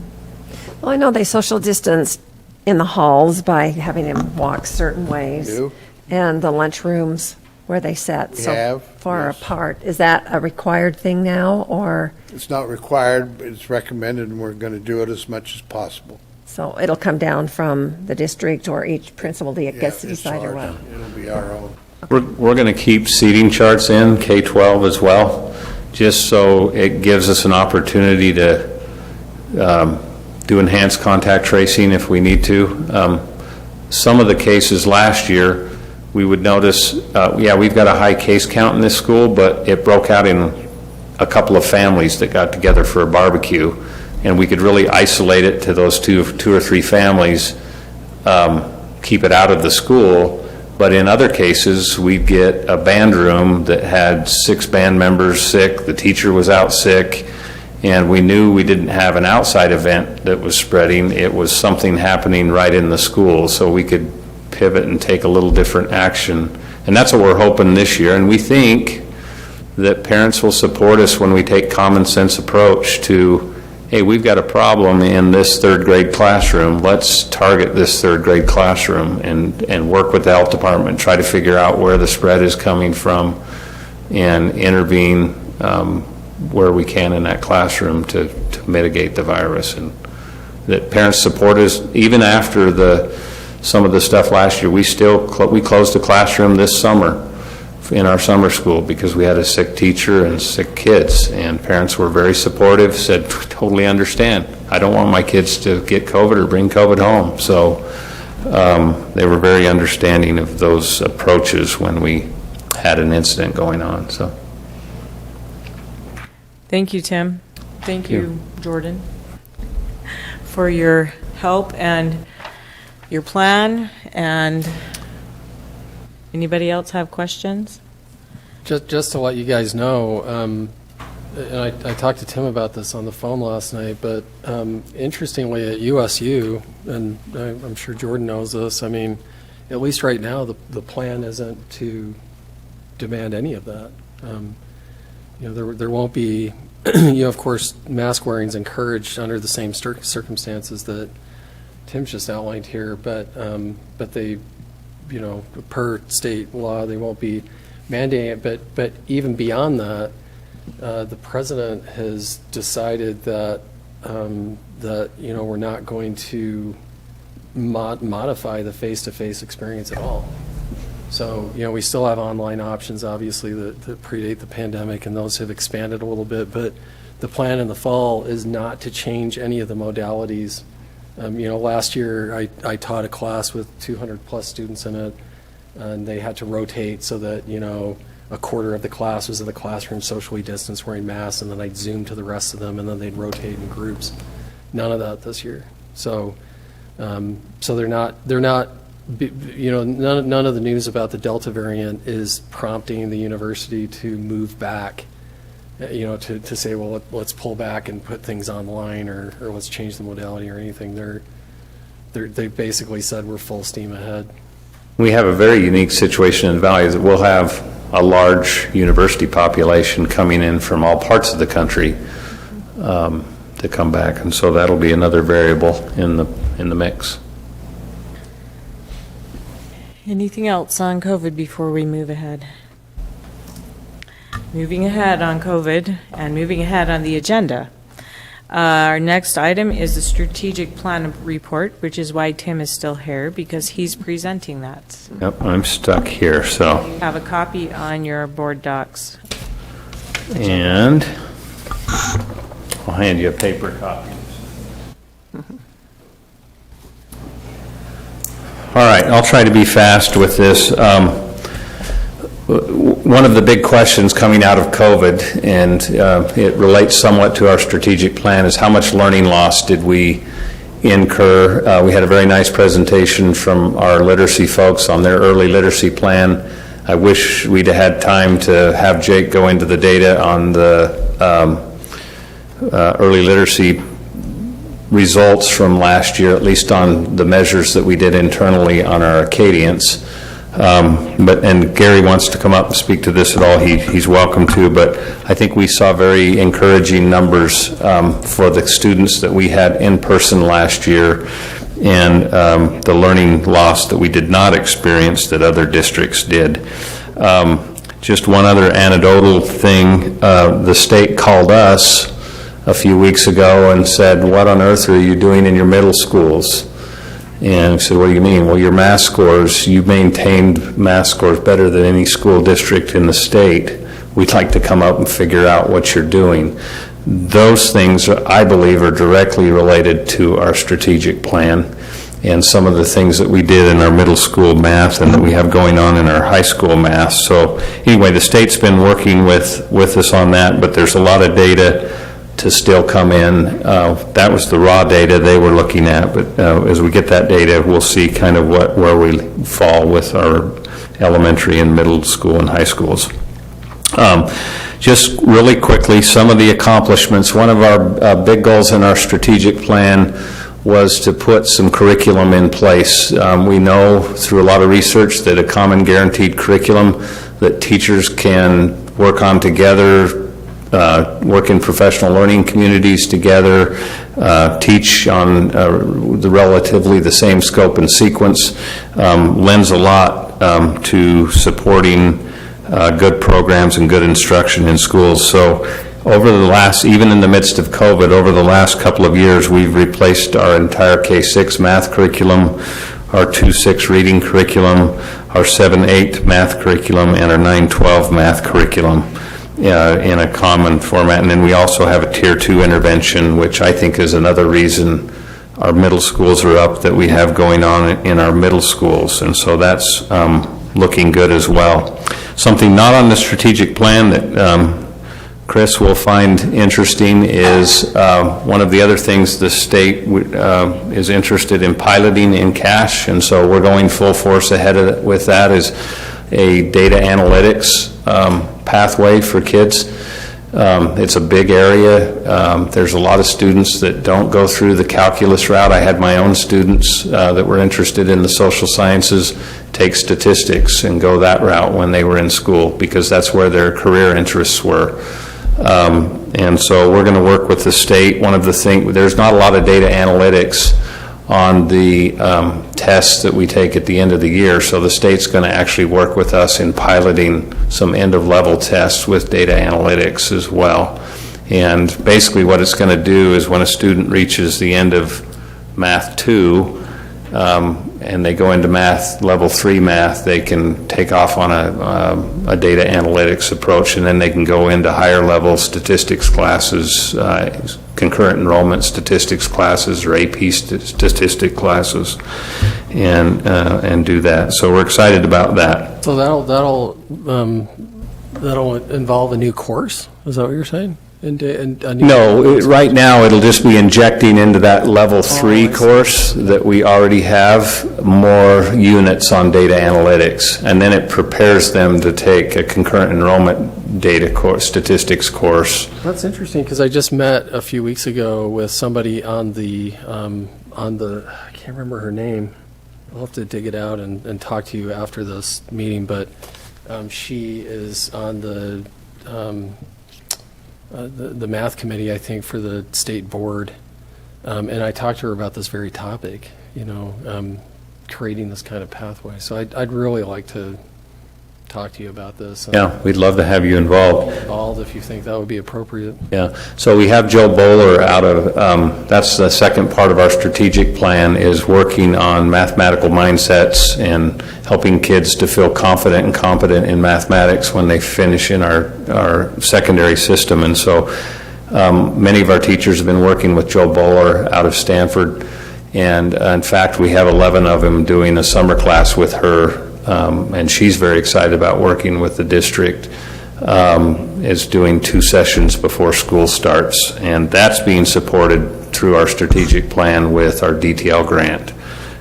Well, I know they social distance in the halls by having them walk certain ways. We do. And the lunchrooms where they sat far apart. Is that a required thing now, or? It's not required, but it's recommended, and we're going to do it as much as possible. So it'll come down from the district or each principal that gets to decide or what? It'll be our own. we're going to keep seating charts in K-12 as well, just so it gives us an opportunity to do enhanced contact tracing if we need to. Some of the cases last year, we would notice, we've got a high case count in this school, but it broke out in a couple of families that got together for a barbecue, and we could really isolate it to those two or three families, keep it out of the school. But in other cases, we'd get a band room that had 6 band members sick, the teacher was out sick, and we knew we didn't have an outside event that was spreading. It was something happening right in the school, so we could pivot and take a little different action. And that's what we're hoping this year, and we think that parents will support us when we take common sense approach to, hey, we've got a problem in this 3rd grade classroom. Let's target this 3rd grade classroom and work with the health department, try to figure out where the spread is coming from and intervene where we can in that classroom to mitigate the virus. And that parents support us even after some of the stuff last year. We closed the classroom this summer in our summer school because we had a sick teacher and sick kids, and parents were very supportive, said, totally understand. I don't want my kids to get COVID or bring COVID home. So they were very understanding of those approaches when we had an incident going on. So. Thank you, Tim. Thank you, Jordan, for your help and your plan. And anybody else have questions? Just to let you guys know, and I talked to Tim about this on the phone last night, but interestingly at USU, and I'm sure Jordan knows this, I mean, at least right now, the plan isn't to demand any of that. There won't be, of course, mask wearing is encouraged under the same circumstances that Tim's just outlined here, but they, per state law, they won't be mandating it. But even beyond that, the president has decided that we're not going to modify the face-to-face experience at all. So, we still have online options, obviously, that predate the pandemic, and those have expanded a little bit. But the plan in the fall is not to change any of the modalities. Last year I taught a class with 200 plus students in it, and they had to rotate so that, a quarter of the class was in the classroom socially distanced wearing masks, and then I'd Zoom to the rest of them, and then they'd rotate in groups. None of that this year. So they're not, none of the news about the Delta variant is prompting the university to move back, to say, well, let's pull back and put things online, or let's change the modality or anything. They basically said we're full steam ahead. We have a very unique situation in the Valley that we'll have a large university population coming in from all parts of the country to come back, and so that'll be another variable in the mix. Anything else on COVID before we move ahead? Moving ahead on COVID and moving ahead on the agenda. Our next item is the strategic plan report, which is why Tim is still here, because he's presenting that. Yep, I'm stuck here, so. You have a copy on your board docs. And I'll hand you a paper copy. All right, I'll try to be fast with this. One of the big questions coming out of COVID, and it relates somewhat to our strategic plan, is how much learning loss did we incur? We had a very nice presentation from our literacy folks on their early literacy plan. I wish we'd had time to have Jake go into the data on the early literacy results from last year, at least on the measures that we did internally on our Acadians. And Gary wants to come up and speak to this at all, he's welcome to, but I think we saw very encouraging numbers for the students that we had in person last year, and the learning loss that we did not experience that other districts did. Just one other anecdotal thing, the state called us a few weeks ago and said, what on earth are you doing in your middle schools? And I said, what do you mean? Well, your math scores, you maintained math scores better than any school district in the state. We'd like to come up and figure out what you're doing. Those things, I believe, are directly related to our strategic plan and some of the things that we did in our middle school math and that we have going on in our high school math. So anyway, the state's been working with us on that, but there's a lot of data to still come in. That was the raw data they were looking at, but as we get that data, we'll see kind of where we fall with our elementary and middle school and high schools. Just really quickly, some of the accomplishments. One of our big goals in our strategic plan was to put some curriculum in place. We know through a lot of research that a common guaranteed curriculum that teachers can work on together, work in professional learning communities together, teach on relatively the same scope and sequence, lends a lot to supporting good programs and good instruction in schools. So over the last, even in the midst of COVID, over the last couple of years, we've replaced our entire K-6 math curriculum, our 2-6 reading curriculum, our 7-8 math curriculum, and our 9-12 math curriculum in a common format. And then we also have a Tier 2 intervention, which I think is another reason our middle schools are up, that we have going on in our middle schools. And so that's looking good as well. Something not on the strategic plan that Chris will find interesting is one of the other things the state is interested in piloting in cash, and so we're going full force ahead with that, is a data analytics pathway for kids. It's a big area. There's a lot of students that don't go through the calculus route. I had my own students that were interested in the social sciences take statistics and go that route when they were in school, because that's where their career interests were. And so we're going to work with the state. One of the things, there's not a lot of data analytics on the tests that we take at the end of the year, so the state's going to actually work with us in piloting some end-of-level tests with data analytics as well. And basically what it's going to do is when a student reaches the end of Math 2, and they go into math, level 3 math, they can take off on a data analytics approach, and then they can go into higher level statistics classes, concurrent enrollment statistics classes, or AP statistic classes, and do that. So we're excited about that. So that'll That'll involve a new course? Is that what you're saying? No, right now, it'll just be injecting into that level 3 course that we already have more units on data analytics, and then it prepares them to take a concurrent enrollment data course, statistics course. That's interesting, because I just met a few weeks ago with somebody on the, I can't remember her name. I'll have to dig it out and talk to you after this meeting, but she is on the math committee, I think, for the state board. And I talked to her about this very topic, creating this kind of pathway. So I'd really like to talk to you about this. Yeah, we'd love to have you involved. If you think that would be appropriate. Yeah, so we have Joe Bowler out of, that's the second part of our strategic plan, is working on mathematical mindsets and helping kids to feel confident and competent in mathematics when they finish in our secondary system. And so many of our teachers have been working with Joe Bowler out of Stanford, and in fact, we have 11 of them doing a summer class with her, and she's very excited about working with the district. Is doing 2 sessions before school starts, and that's being supported through our strategic plan with our DTL grant.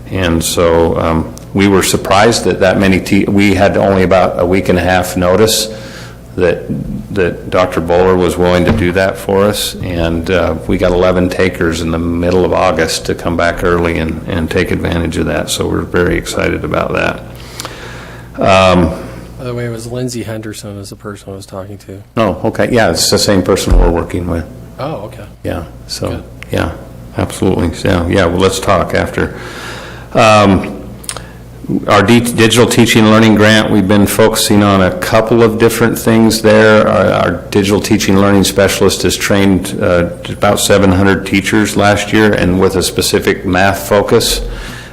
And so we were surprised that many, we had only about a week and a half notice that Dr. Bowler was willing to do that for us, and we got 11 takers in the middle of August to come back early and take advantage of that, so we're very excited about that. By the way, it was Lindsay Henderson is the person I was talking to. Oh, okay. Yeah, it's the same person we're working with. Oh, okay. Yeah, so, yeah, absolutely. So, yeah, well, let's talk after. Our digital teaching and learning grant, we've been focusing on a couple of different things there. Our digital teaching and learning specialist has trained about 700 teachers last year, and with a specific math focus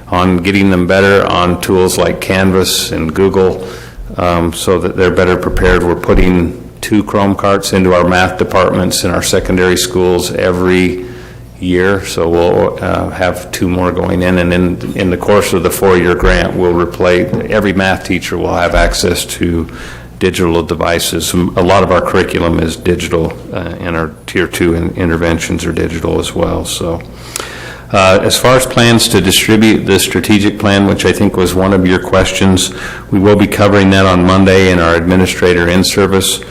on getting them better on tools like Canvas and Google, so that they're better prepared. We're putting 2 Chrome carts into our math departments in our secondary schools every year, so we'll have 2 more going in, and in the course of the 4-year grant, we'll replace, every math teacher will have access to digital devices. A lot of our curriculum is digital, and our Tier 2 interventions are digital as well. So as far as plans to distribute the strategic plan, which I think was one of your questions, we will be covering that on Monday in our administrator in-service.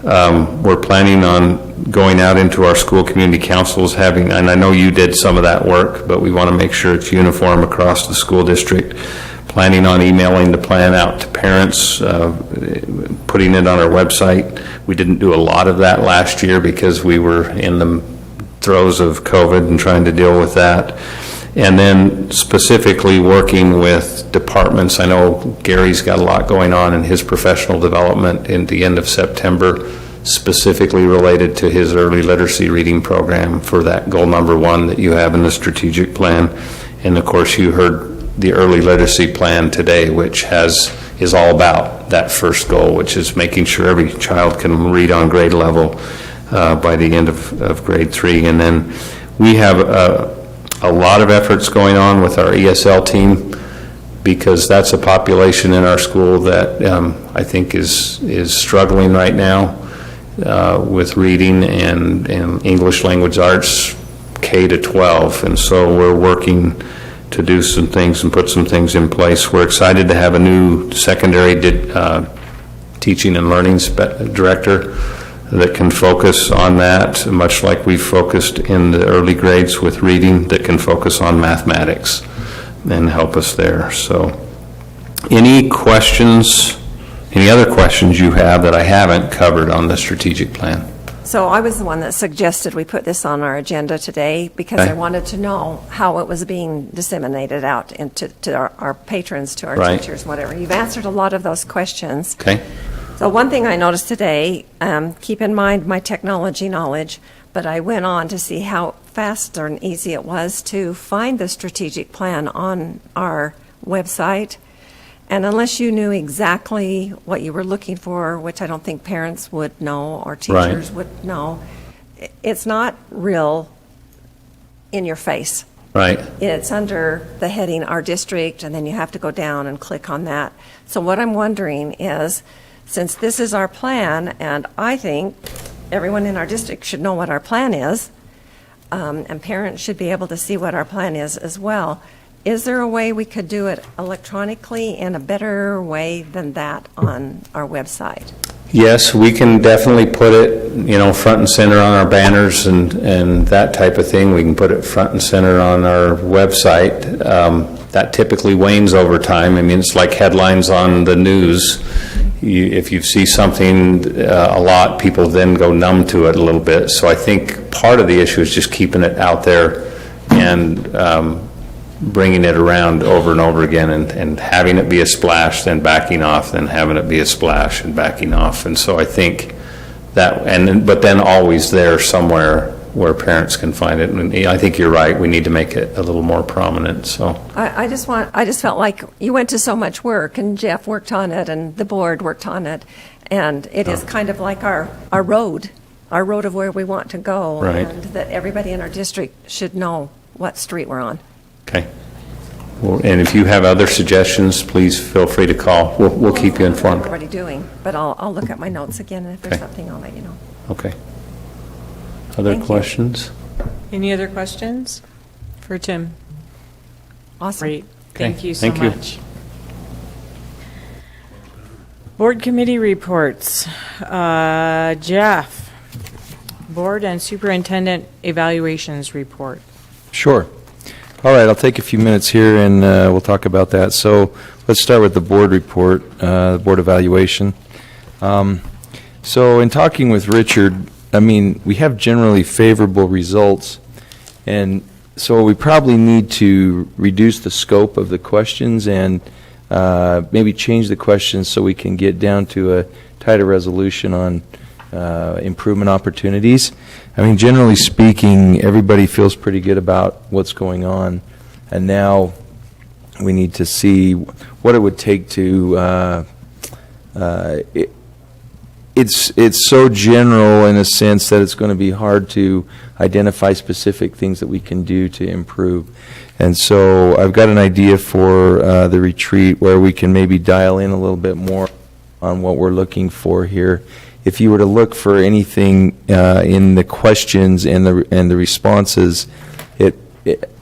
We're planning on going out into our school community councils, and I know you did some of that work, but we want to make sure it's uniform across the school district. Planning on emailing the plan out to parents, putting it on our website. We didn't do a lot of that last year because we were in the throes of COVID and trying to deal with that. And then specifically working with departments. I know Gary's got a lot going on in his professional development in the end of September, specifically related to his early literacy reading program for that goal number 1 that you have in the strategic plan. And of course, you heard the early literacy plan today, which is all about that first goal, which is making sure every child can read on grade level by the end of grade 3. And then we have a lot of efforts going on with our ESL team, because that's a population in our school that I think is struggling right now with reading and English language arts K to 12. And so we're working to do some things and put some things in place. We're excited to have a new secondary teaching and learning director that can focus on that, much like we've focused in the early grades with reading, that can focus on mathematics and help us there. So any questions, any other questions you have that I haven't covered on the strategic plan? So I was the one that suggested we put this on our agenda today because I wanted to know how it was being disseminated out into our patrons, to our teachers, whatever. You've answered a lot of those questions. Okay. So one thing I noticed today, keep in mind my technology knowledge, but I went on to see how fast and easy it was to find the strategic plan on our website. And unless you knew exactly what you were looking for, which I don't think parents would know or teachers would know, it's not real in your face. Right. It's under the heading Our District, and then you have to go down and click on that. So what I'm wondering is, since this is our plan, and I think everyone in our district should know what our plan is, and parents should be able to see what our plan is as well. Is there a way we could do it electronically in a better way than that on our website? Yes, we can definitely put it, front and center on our banners and that type of thing. We can put it front and center on our website. That typically wanes over time. I mean, it's like headlines on the news. If you see something a lot, people then go numb to it a little bit. So I think part of the issue is just keeping it out there and bringing it around over and over again and having it be a splash, then backing off, then having it be a splash and backing off. And so I think that, but then always there somewhere where parents can find it. And I think you're right, we need to make it a little more prominent, so. I just felt like you went to so much work, and Jeff worked on it, and the board worked on it, and it is kind of like our road of where we want to go. Right. And that everybody in our district should know what street we're on. Okay. Well, and if you have other suggestions, please feel free to call. We'll keep you informed. What I'm already doing, but I'll look at my notes again, and if there's something, I'll let you know. Okay. Other Thank you. questions? Any other questions for Tim? Awesome. Great. Thank you so Thank you. much. Board committee reports. Jeff, board and superintendent evaluations report. Sure. All right, I'll take a few minutes here and we'll talk about that. So let's start with the board report, board evaluation. So in talking with Richard, I mean, we have generally favorable results, and so we probably need to reduce the scope of the questions and maybe change the questions so we can get down to a tighter resolution on improvement opportunities. I mean, generally speaking, everybody feels pretty good about what's going on, and now we need to see what it would take to it's so general in a sense that it's going to be hard to identify specific things that we can do to improve. And so I've got an idea for the retreat where we can maybe dial in a little bit more on what we're looking for here. If you were to look for anything in the questions and the responses,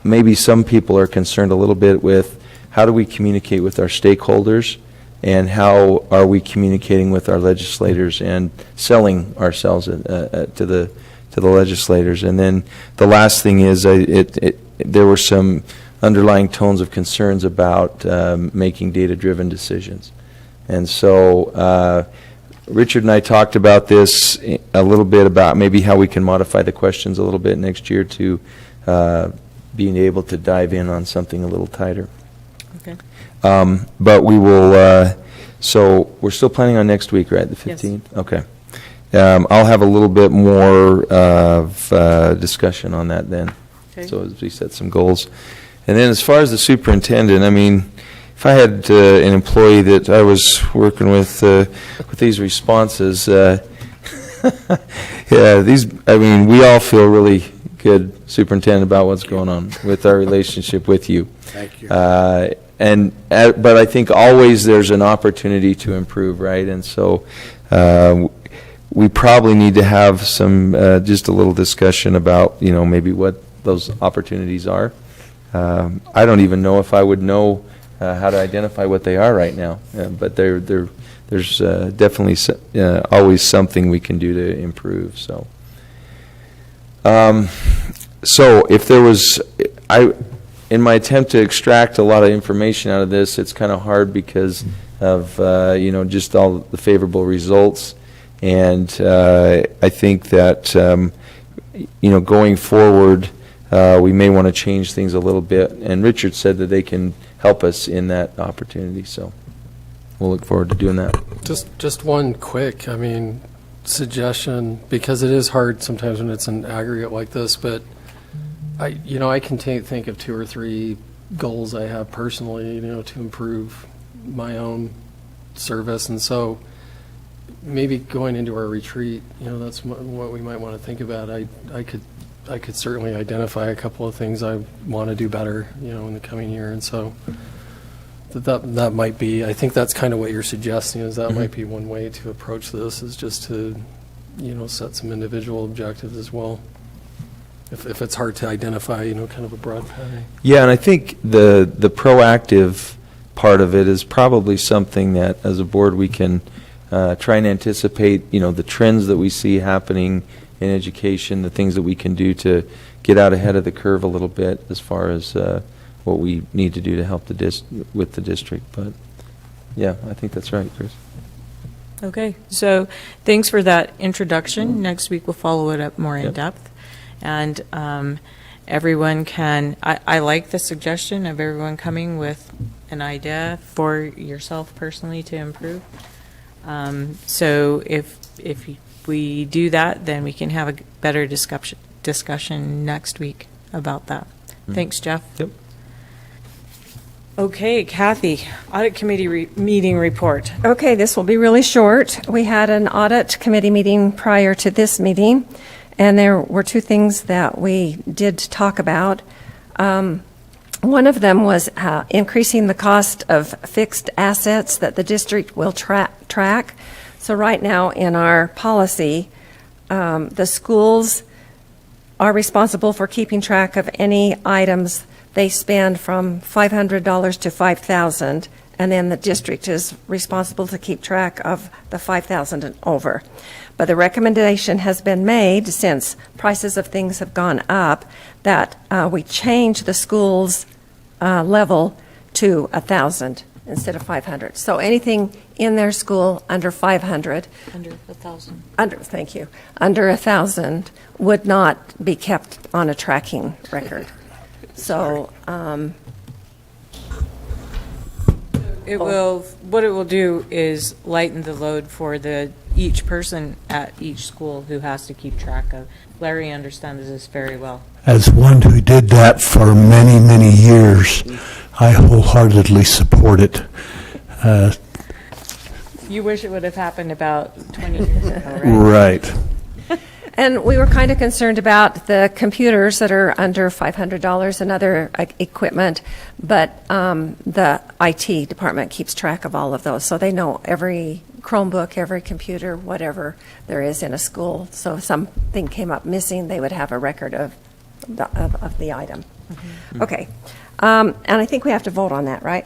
maybe some people are concerned a little bit with how do we communicate with our stakeholders, and how are we communicating with our legislators and selling ourselves to the legislators. And then the last thing is there were some underlying tones of concerns about making data-driven decisions. And so Richard and I talked about this a little bit, about maybe how we can modify the questions a little bit next year to being able to dive in on something a little tighter. Okay. But we will, so we're still planning on next week, right, the 15th? Yes. Okay. I'll have a little bit more of discussion on that then. Okay. So as we set some goals. And then as far as the superintendent, I mean, if I had an employee that I was working with these responses, yeah, I mean, we all feel really good, Superintendent, about what's going on with our relationship with you. Thank you. But I think always there's an opportunity to improve, right? And so we probably need to have some, just a little discussion about, maybe what those opportunities are. I don't even know if I would know how to identify what they are right now, but there's definitely always something we can do to improve. So if there was, in my attempt to extract a lot of information out of this, it's kind of hard because of just all the favorable results, and I think that going forward, we may want to change things a little bit. And Richard said that they can help us in that opportunity, so we'll look forward to doing that. Just one quick, suggestion, because it is hard sometimes when it's an aggregate like this, but I can think of 2 or 3 goals I have personally, to improve my own service, and so maybe going into our retreat, that's what we might want to think about. I could certainly identify a couple of things I want to do better, in the coming year, and so that might be, I think that's kind of what you're suggesting, is that might be one way to approach this, is just to, set some individual objectives as well. If it's hard to identify, kind of a broad pay. Yeah, and I think the proactive part of it is probably something that, as a board, we can try and anticipate, the trends that we see happening in education, the things that we can do to get out ahead of the curve a little bit as far as what we need to do to help with the district. But yeah, I think that's right, Chris. Okay, so thanks for that introduction. Next week we'll follow it up more in depth. And everyone can, I like the suggestion of everyone coming with an idea for yourself personally to improve. So if we do that, then we can have a better discussion next week about that. Thanks, Jeff. Yep. Okay, Kathy, Audit Committee meeting report. Okay, this will be really short. We had an Audit Committee meeting prior to this meeting, and there were two things that we did talk about. One of them was increasing the cost of fixed assets that the district will track. So right now in our policy, the schools are responsible for keeping track of any items they spend from $500 to $5,000, and then the district is responsible to keep track of the $5,000 and over. But the recommendation has been made, since prices of things have gone up, that we change the school's level to $1,000 instead of $500. So anything in their school under $500, Under $1,000. thank you, under $1,000 would not be kept on a tracking record. So what it will do is lighten the load for each person at each school who has to keep track of. Larry understands this very well. As one who did that for many, many years, I wholeheartedly support it. You wish it would have happened about 20 years ago, right? Right. And we were kind of concerned about the computers that are under $500 and other equipment, but the IT department keeps track of all of those, so they know every Chromebook, every computer, whatever there is in a school. So if something came up missing, they would have a record of the item. Mm-hmm. Okay, and I think we have to vote on that, right?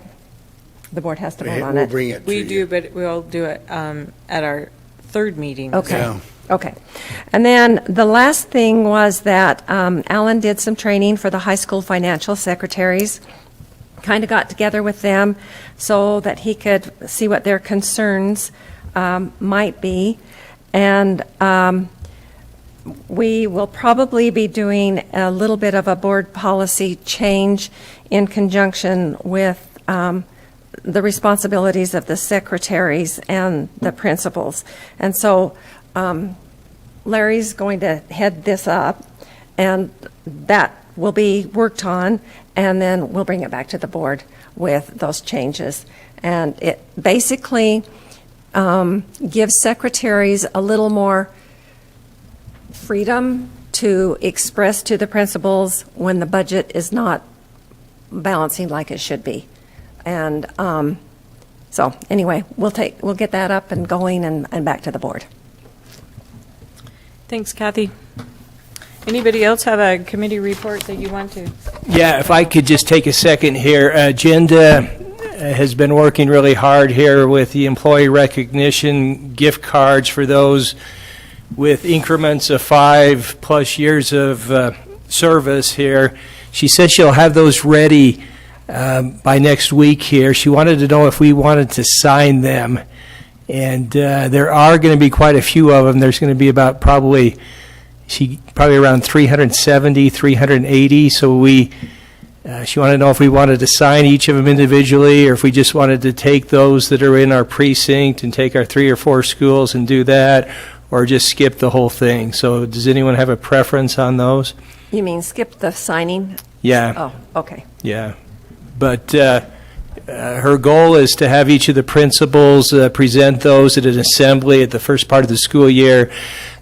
The board has to vote on We'll it. bring it to We you. do, but we'll do it at our third meeting. Okay. Yeah. Okay. And then the last thing was that Alan did some training for the high school financial secretaries, kind of got together with them so that he could see what their concerns might be. And we will probably be doing a little bit of a board policy change in conjunction with the responsibilities of the secretaries and the principals. And so Larry's going to head this up, and that will be worked on, and then we'll bring it back to the board with those changes. And it basically gives secretaries a little more freedom to express to the principals when the budget is not balancing like it should be. And so anyway, we'll get that up and going and back to the board. Thanks, Kathy. Anybody else have a committee report that you want to? Yeah, if I could just take a second here. Agenda has been working really hard here with the employee recognition gift cards for those with increments of 5+ years of service here. She said she'll have those ready by next week here. She wanted to know if we wanted to sign them. And there are going to be quite a few of them. There's going to be about probably around 370, 380. So she wanted to know if we wanted to sign each of them individually, or if we just wanted to take those that are in our precinct and take our 3 or 4 schools and do that, or just skip the whole thing. So does anyone have a preference on those? You mean skip the signing? Yeah. Oh, okay. Yeah. But her goal is to have each of the principals present those at an assembly at the first part of the school year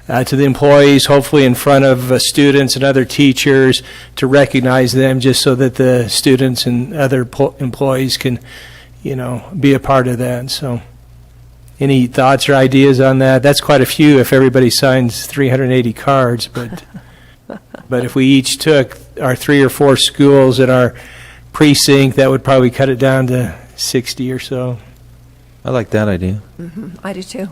to the employees, hopefully in front of students and other teachers, to recognize them, just so that the students and other employees can, be a part of that. So any thoughts or ideas on that? That's quite a few if everybody signs 380 cards, but if we each took our 3 or 4 schools in our precinct, that would probably cut it down to 60 or so. I like that idea. I do too.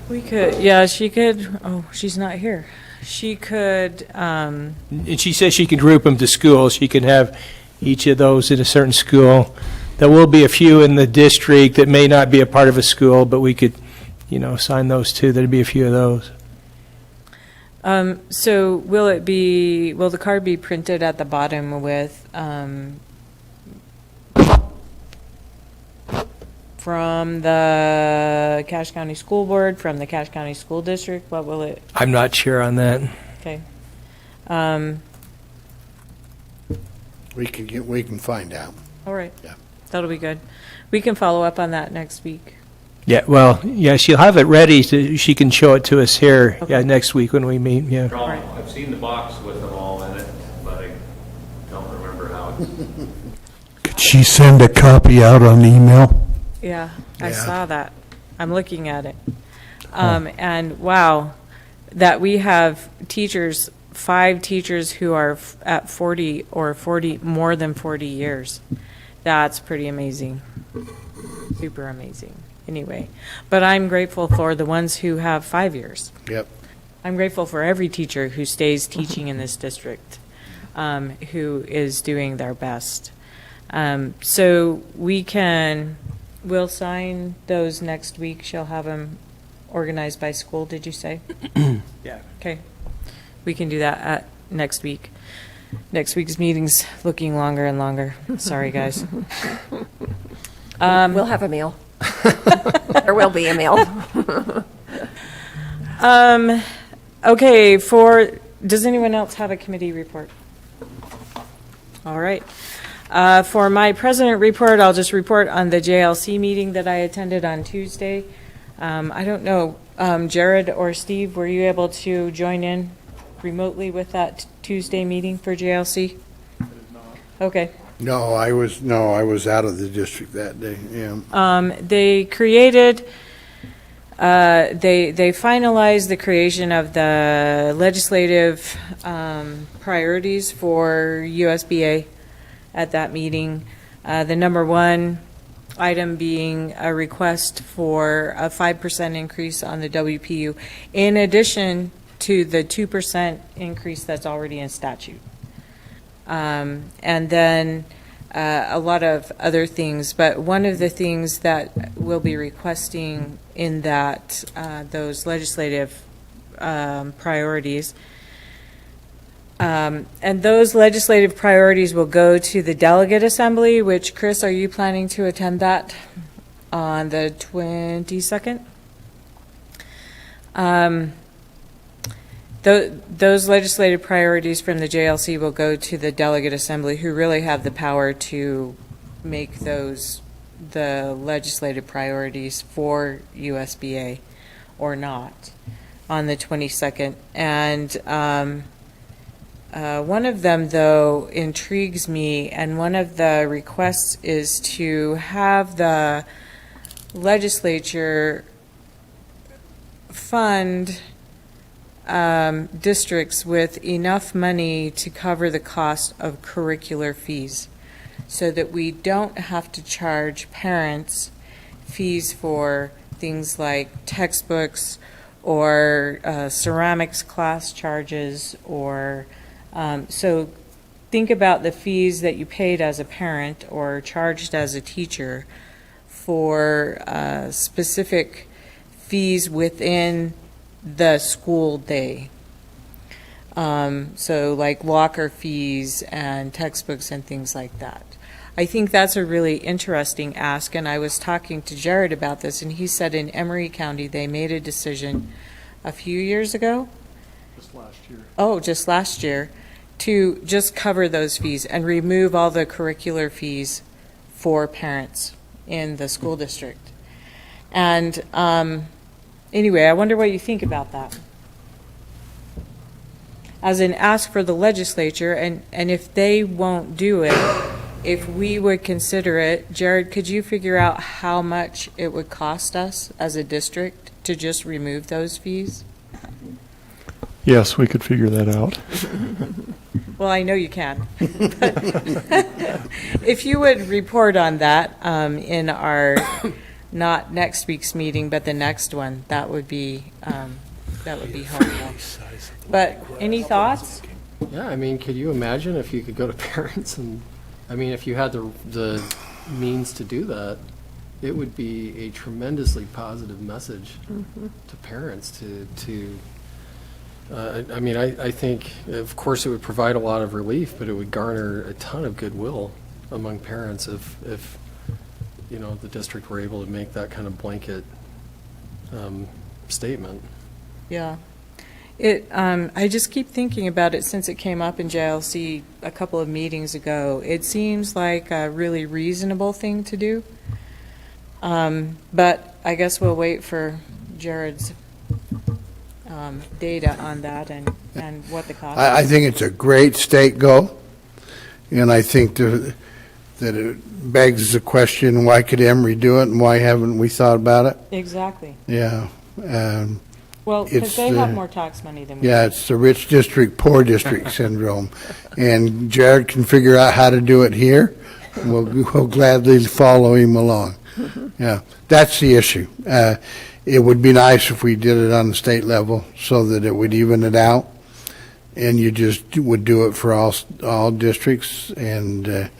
We could, yeah, she could, oh, she's not here. She could, And she says she can group them to schools. She can have each of those in a certain school. There will be a few in the district that may not be a part of a school, but we could, assign those too. There'd be a few of those. so will the card be printed at the bottom with, from the Cache County School Board, from the Cache County School District? What will it? I'm not sure on that. Okay. We can find out. All right. Yeah. That'll be good. We can follow up on that next week. Yeah, well, yeah, she'll have it ready, so she can show it to us here next week when we meet, yeah. I've seen the box with them all in it, but I don't remember how it's... Could she send a copy out on email? Yeah, I saw that. I'm looking at it. And wow, that we have teachers, 5 teachers who are at 40 or more than 40 years. That's pretty amazing. Super amazing. Anyway, but I'm grateful for the ones who have 5 years. Yep. I'm grateful for every teacher who stays teaching in this district, who is doing their best. So we'll sign those next week. She'll have them organized by school, did you say? Yeah. Okay. We can do that at next week. Next week's meeting's looking longer and longer. Sorry, guys. We'll have a meal. There will be a meal. Okay, does anyone else have a committee report? All right. For my president report, I'll just report on the JLC meeting that I attended on Tuesday. I don't know, Jared or Steve, were you able to join in remotely with that Tuesday meeting for JLC? Okay. No, I was out of the district that day, yeah. They created, they finalized the creation of the legislative priorities for USBA at that meeting. The number 1 item being a request for a 5% increase on the WPU, in addition to the 2% increase that's already in statute. And then a lot of other things, but one of the things that we'll be requesting in that those legislative priorities, and those legislative priorities will go to the delegate assembly, which, Chris, are you planning to attend that on the 22nd? Those legislative priorities from the JLC will go to the delegate assembly, who really have the power to make those the legislative priorities for USBA or not on the 22nd. And one of them, though, intrigues me, and one of the requests is to have the legislature fund districts with enough money to cover the cost of curricular fees, so that we don't have to charge parents fees for things like textbooks or ceramics class charges, or so think about the fees that you paid as a parent or charged as a teacher for specific fees within the school day. So like locker fees and textbooks and things like that. I think that's a really interesting ask, and I was talking to Jared about this, and he said in Emery County they made a decision a few years ago. Just last year. Oh, just last year, to just cover those fees and remove all the curricular fees for parents in the school district. And anyway, I wonder what you think about that. As an ask for the legislature, and if they won't do it, if we would consider it, Jared, could you figure out how much it would cost us as a district to just remove those fees? Yes, we could figure that out. Well, I know you can. But if you would report on that in our, not next week's meeting, but the next one, that would be helpful. But any thoughts? Yeah, I mean, could you imagine if you could go to parents and, I mean, if you had the means to do that, it would be a tremendously positive message to parents to I mean, I think, of course, it would provide a lot of relief, but it would garner a ton of goodwill among parents if you know, the district were able to make that kind of blanket statement. Yeah. I just keep thinking about it since it came up in JLC a couple of meetings ago. It seems like a really reasonable thing to do. But I guess we'll wait for Jared's data on that and what the cost is. I think it's a great state goal, and I think that it begs the question, why could Emory do it, and why haven't we thought about it? Exactly. Yeah. Well, because they have more tax money than we do. Yeah, it's the rich district, poor district syndrome. And Jared can figure out how to do it here. We'll gladly follow him along. Yeah, that's the issue. It would be nice if we did it on the state level so that it would even it out, and you just would do it for all districts. And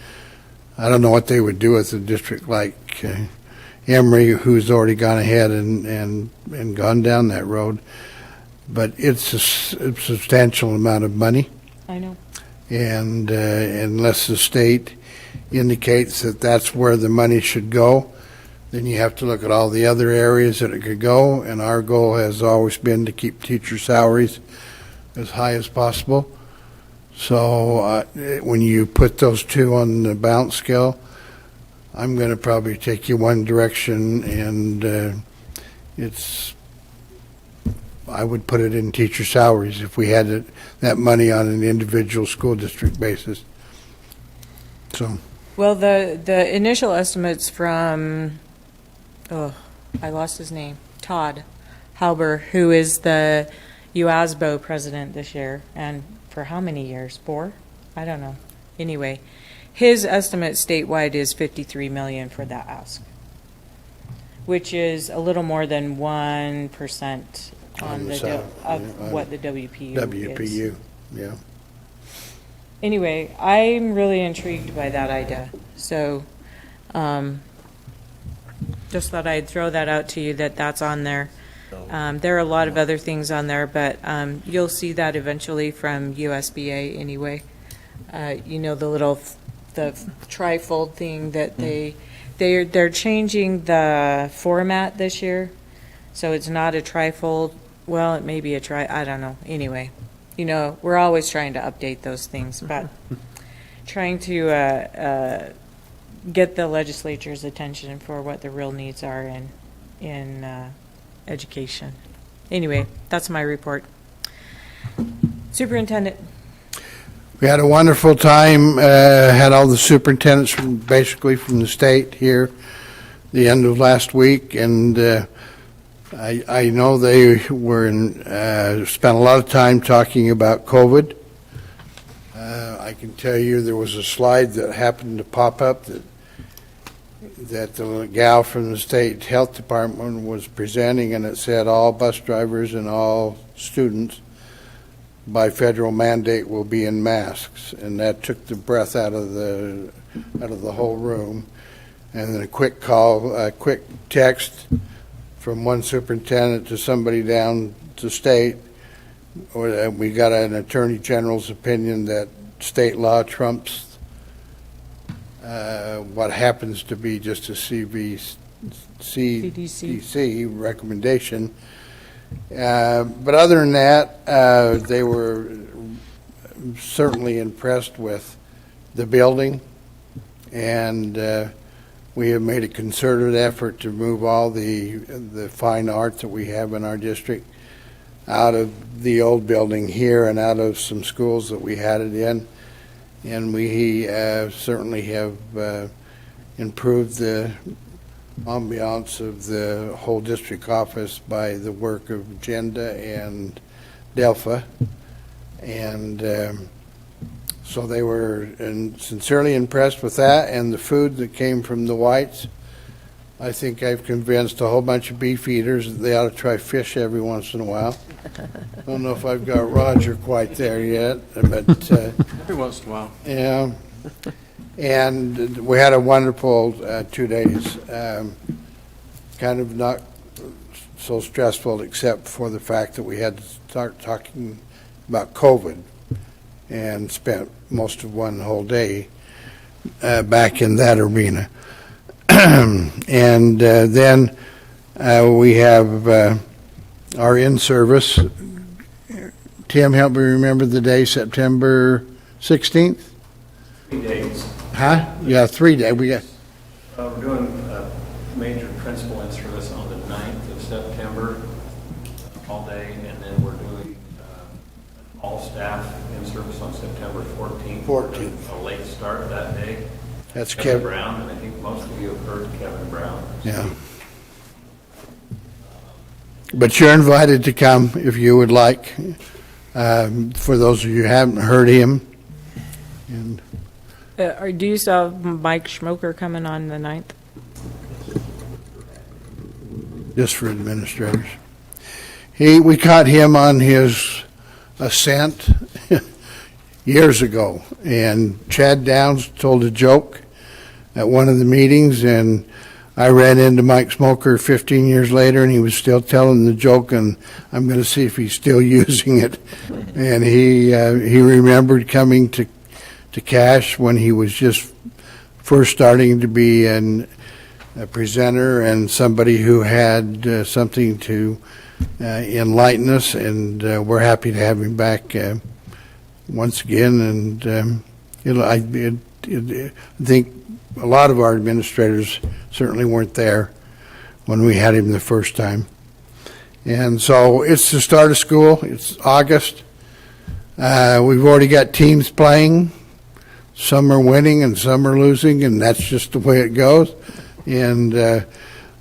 I don't know what they would do with a district like Emory, who's already gone ahead and gone down that road. But it's a substantial amount of money. I know. And unless the state indicates that that's where the money should go, then you have to look at all the other areas that it could go. And our goal has always been to keep teacher salaries as high as possible. So when you put those two on the balance scale, I'm going to probably take you one direction, and I would put it in teacher salaries if we had that money on an individual school district basis. So. Well, the initial estimates from, I lost his name, Todd Halber, who is the UASBO president this year, and for how many years? 4? I don't know. Anyway, his estimate statewide is $53 million for that ask, which is a little more than 1% of what the WPU is. WPU, yeah. Anyway, I'm really intrigued by that idea. So just thought I'd throw that out to you, that's on there. There are a lot of other things on there, but you'll see that eventually from USBA anyway. You know, the trifold thing that they're changing the format this year, so it's not a trifold. Well, it may be a I don't know. Anyway, you know, we're always trying to update those things, but trying to get the legislature's attention for what the real needs are in education. Anyway, that's my report. Superintendent. We had a wonderful time, had all the superintendents basically from the state here the end of last week, and I know they spent a lot of time talking about COVID. I can tell you there was a slide that happened to pop up that the gal from the state health department was presenting, and it said all bus drivers and all students by federal mandate will be in masks, and that took the breath out of the whole room. And then a quick text from one superintendent to somebody down to state, or we got an attorney general's opinion that state law trumps what happens to be just a CDC recommendation. But other than that, they were certainly impressed with the building, and we have made a concerted effort to move all the fine art that we have in our district out of the old building here and out of some schools that we had it in. and we certainly have improved the ambiance of the whole district office by the work of Agenda and Delphi. And so they were sincerely impressed with that, and the food that came from the Whites. I think I've convinced a whole bunch of beef eaters that they ought to try fish every once in a while. I don't know if I've got Roger quite there yet, but Every once in a while. yeah. And we had a wonderful 2 days. Kind of not so stressful, except for the fact that we had to start talking about COVID, and spent most of one whole day back in that arena. And then we have our in-service. Tim, help me remember the day, September 16th? 3 days. Huh? Yeah, 3 days. We're doing a major principal in-service on the 9th of September, all day, and then we're doing all staff in-service on September 14th. 14th. A late start that day. That's Kevin Brown, and I think most of you have heard Kevin Brown. Yeah. But you're invited to come if you would like. For those of you who haven't heard him. And Do you still have Mike Schmoker coming on the 9th? just for administrators. We caught him on his ascent years ago, and Chad Downs told a joke at one of the meetings, and I ran into Mike Smoker 15 years later, and he was still telling the joke, and I'm going to see if he's still using it. And he remembered coming to Cash when he was just first starting to be a presenter and somebody who had something to enlighten us, and we're happy to have him back once again. And I think a lot of our administrators certainly weren't there when we had him the first time. And so it's the start of school. It's August. We've already got teams playing. Some are winning and some are losing, and that's just the way it goes. And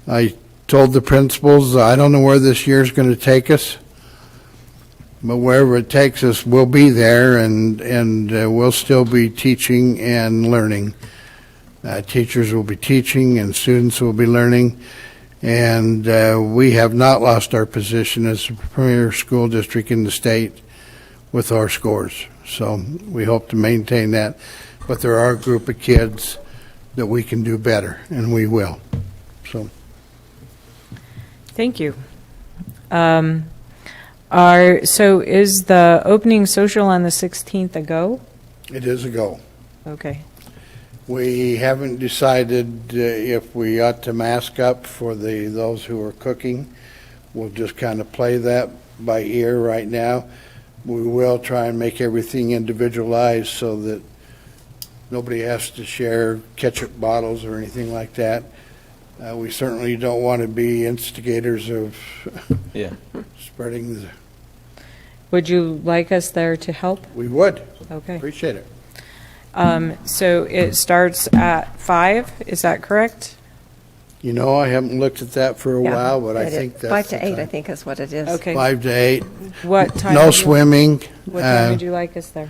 I told the principals, I don't know where this year's going to take us, but wherever it takes us, we'll be there, and we'll still be teaching and learning. Teachers will be teaching and students will be learning, and we have not lost our position as the premier school district in the state with our scores. So we hope to maintain that, but there are a group of kids that we can do better, and we will. So thank you. So is the opening social on the 16th a go? it is a go. Okay. We haven't decided if we ought to mask up for those who are cooking. We'll just kind of play that by ear right now. We will try and make everything individualized so that nobody has to share ketchup bottles or anything like that. We certainly don't want to be instigators of spreading the... Would you like us there to help? We would. Okay. Appreciate it. So it starts at 5, is that correct? You know, I haven't looked at that for a Yeah, while, but I it think is. that's 5 to the 8, I time. think is what it is. Okay. 5 to 8. What time? No would you- swimming. What time would you like us there?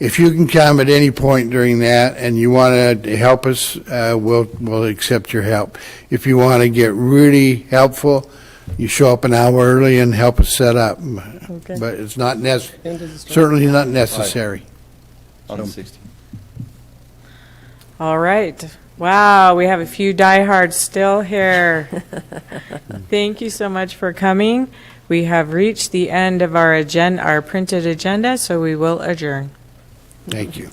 If you can come at any point during that and you want to help us, we'll accept your help. If you want to get really helpful, you show up an hour early and help us set up. Okay. But it's not certainly not necessary. On the 16th. All right. Wow, we have a few diehards still here. Thank you so much for coming. We have reached the end of our printed agenda, so we will adjourn. Thank you.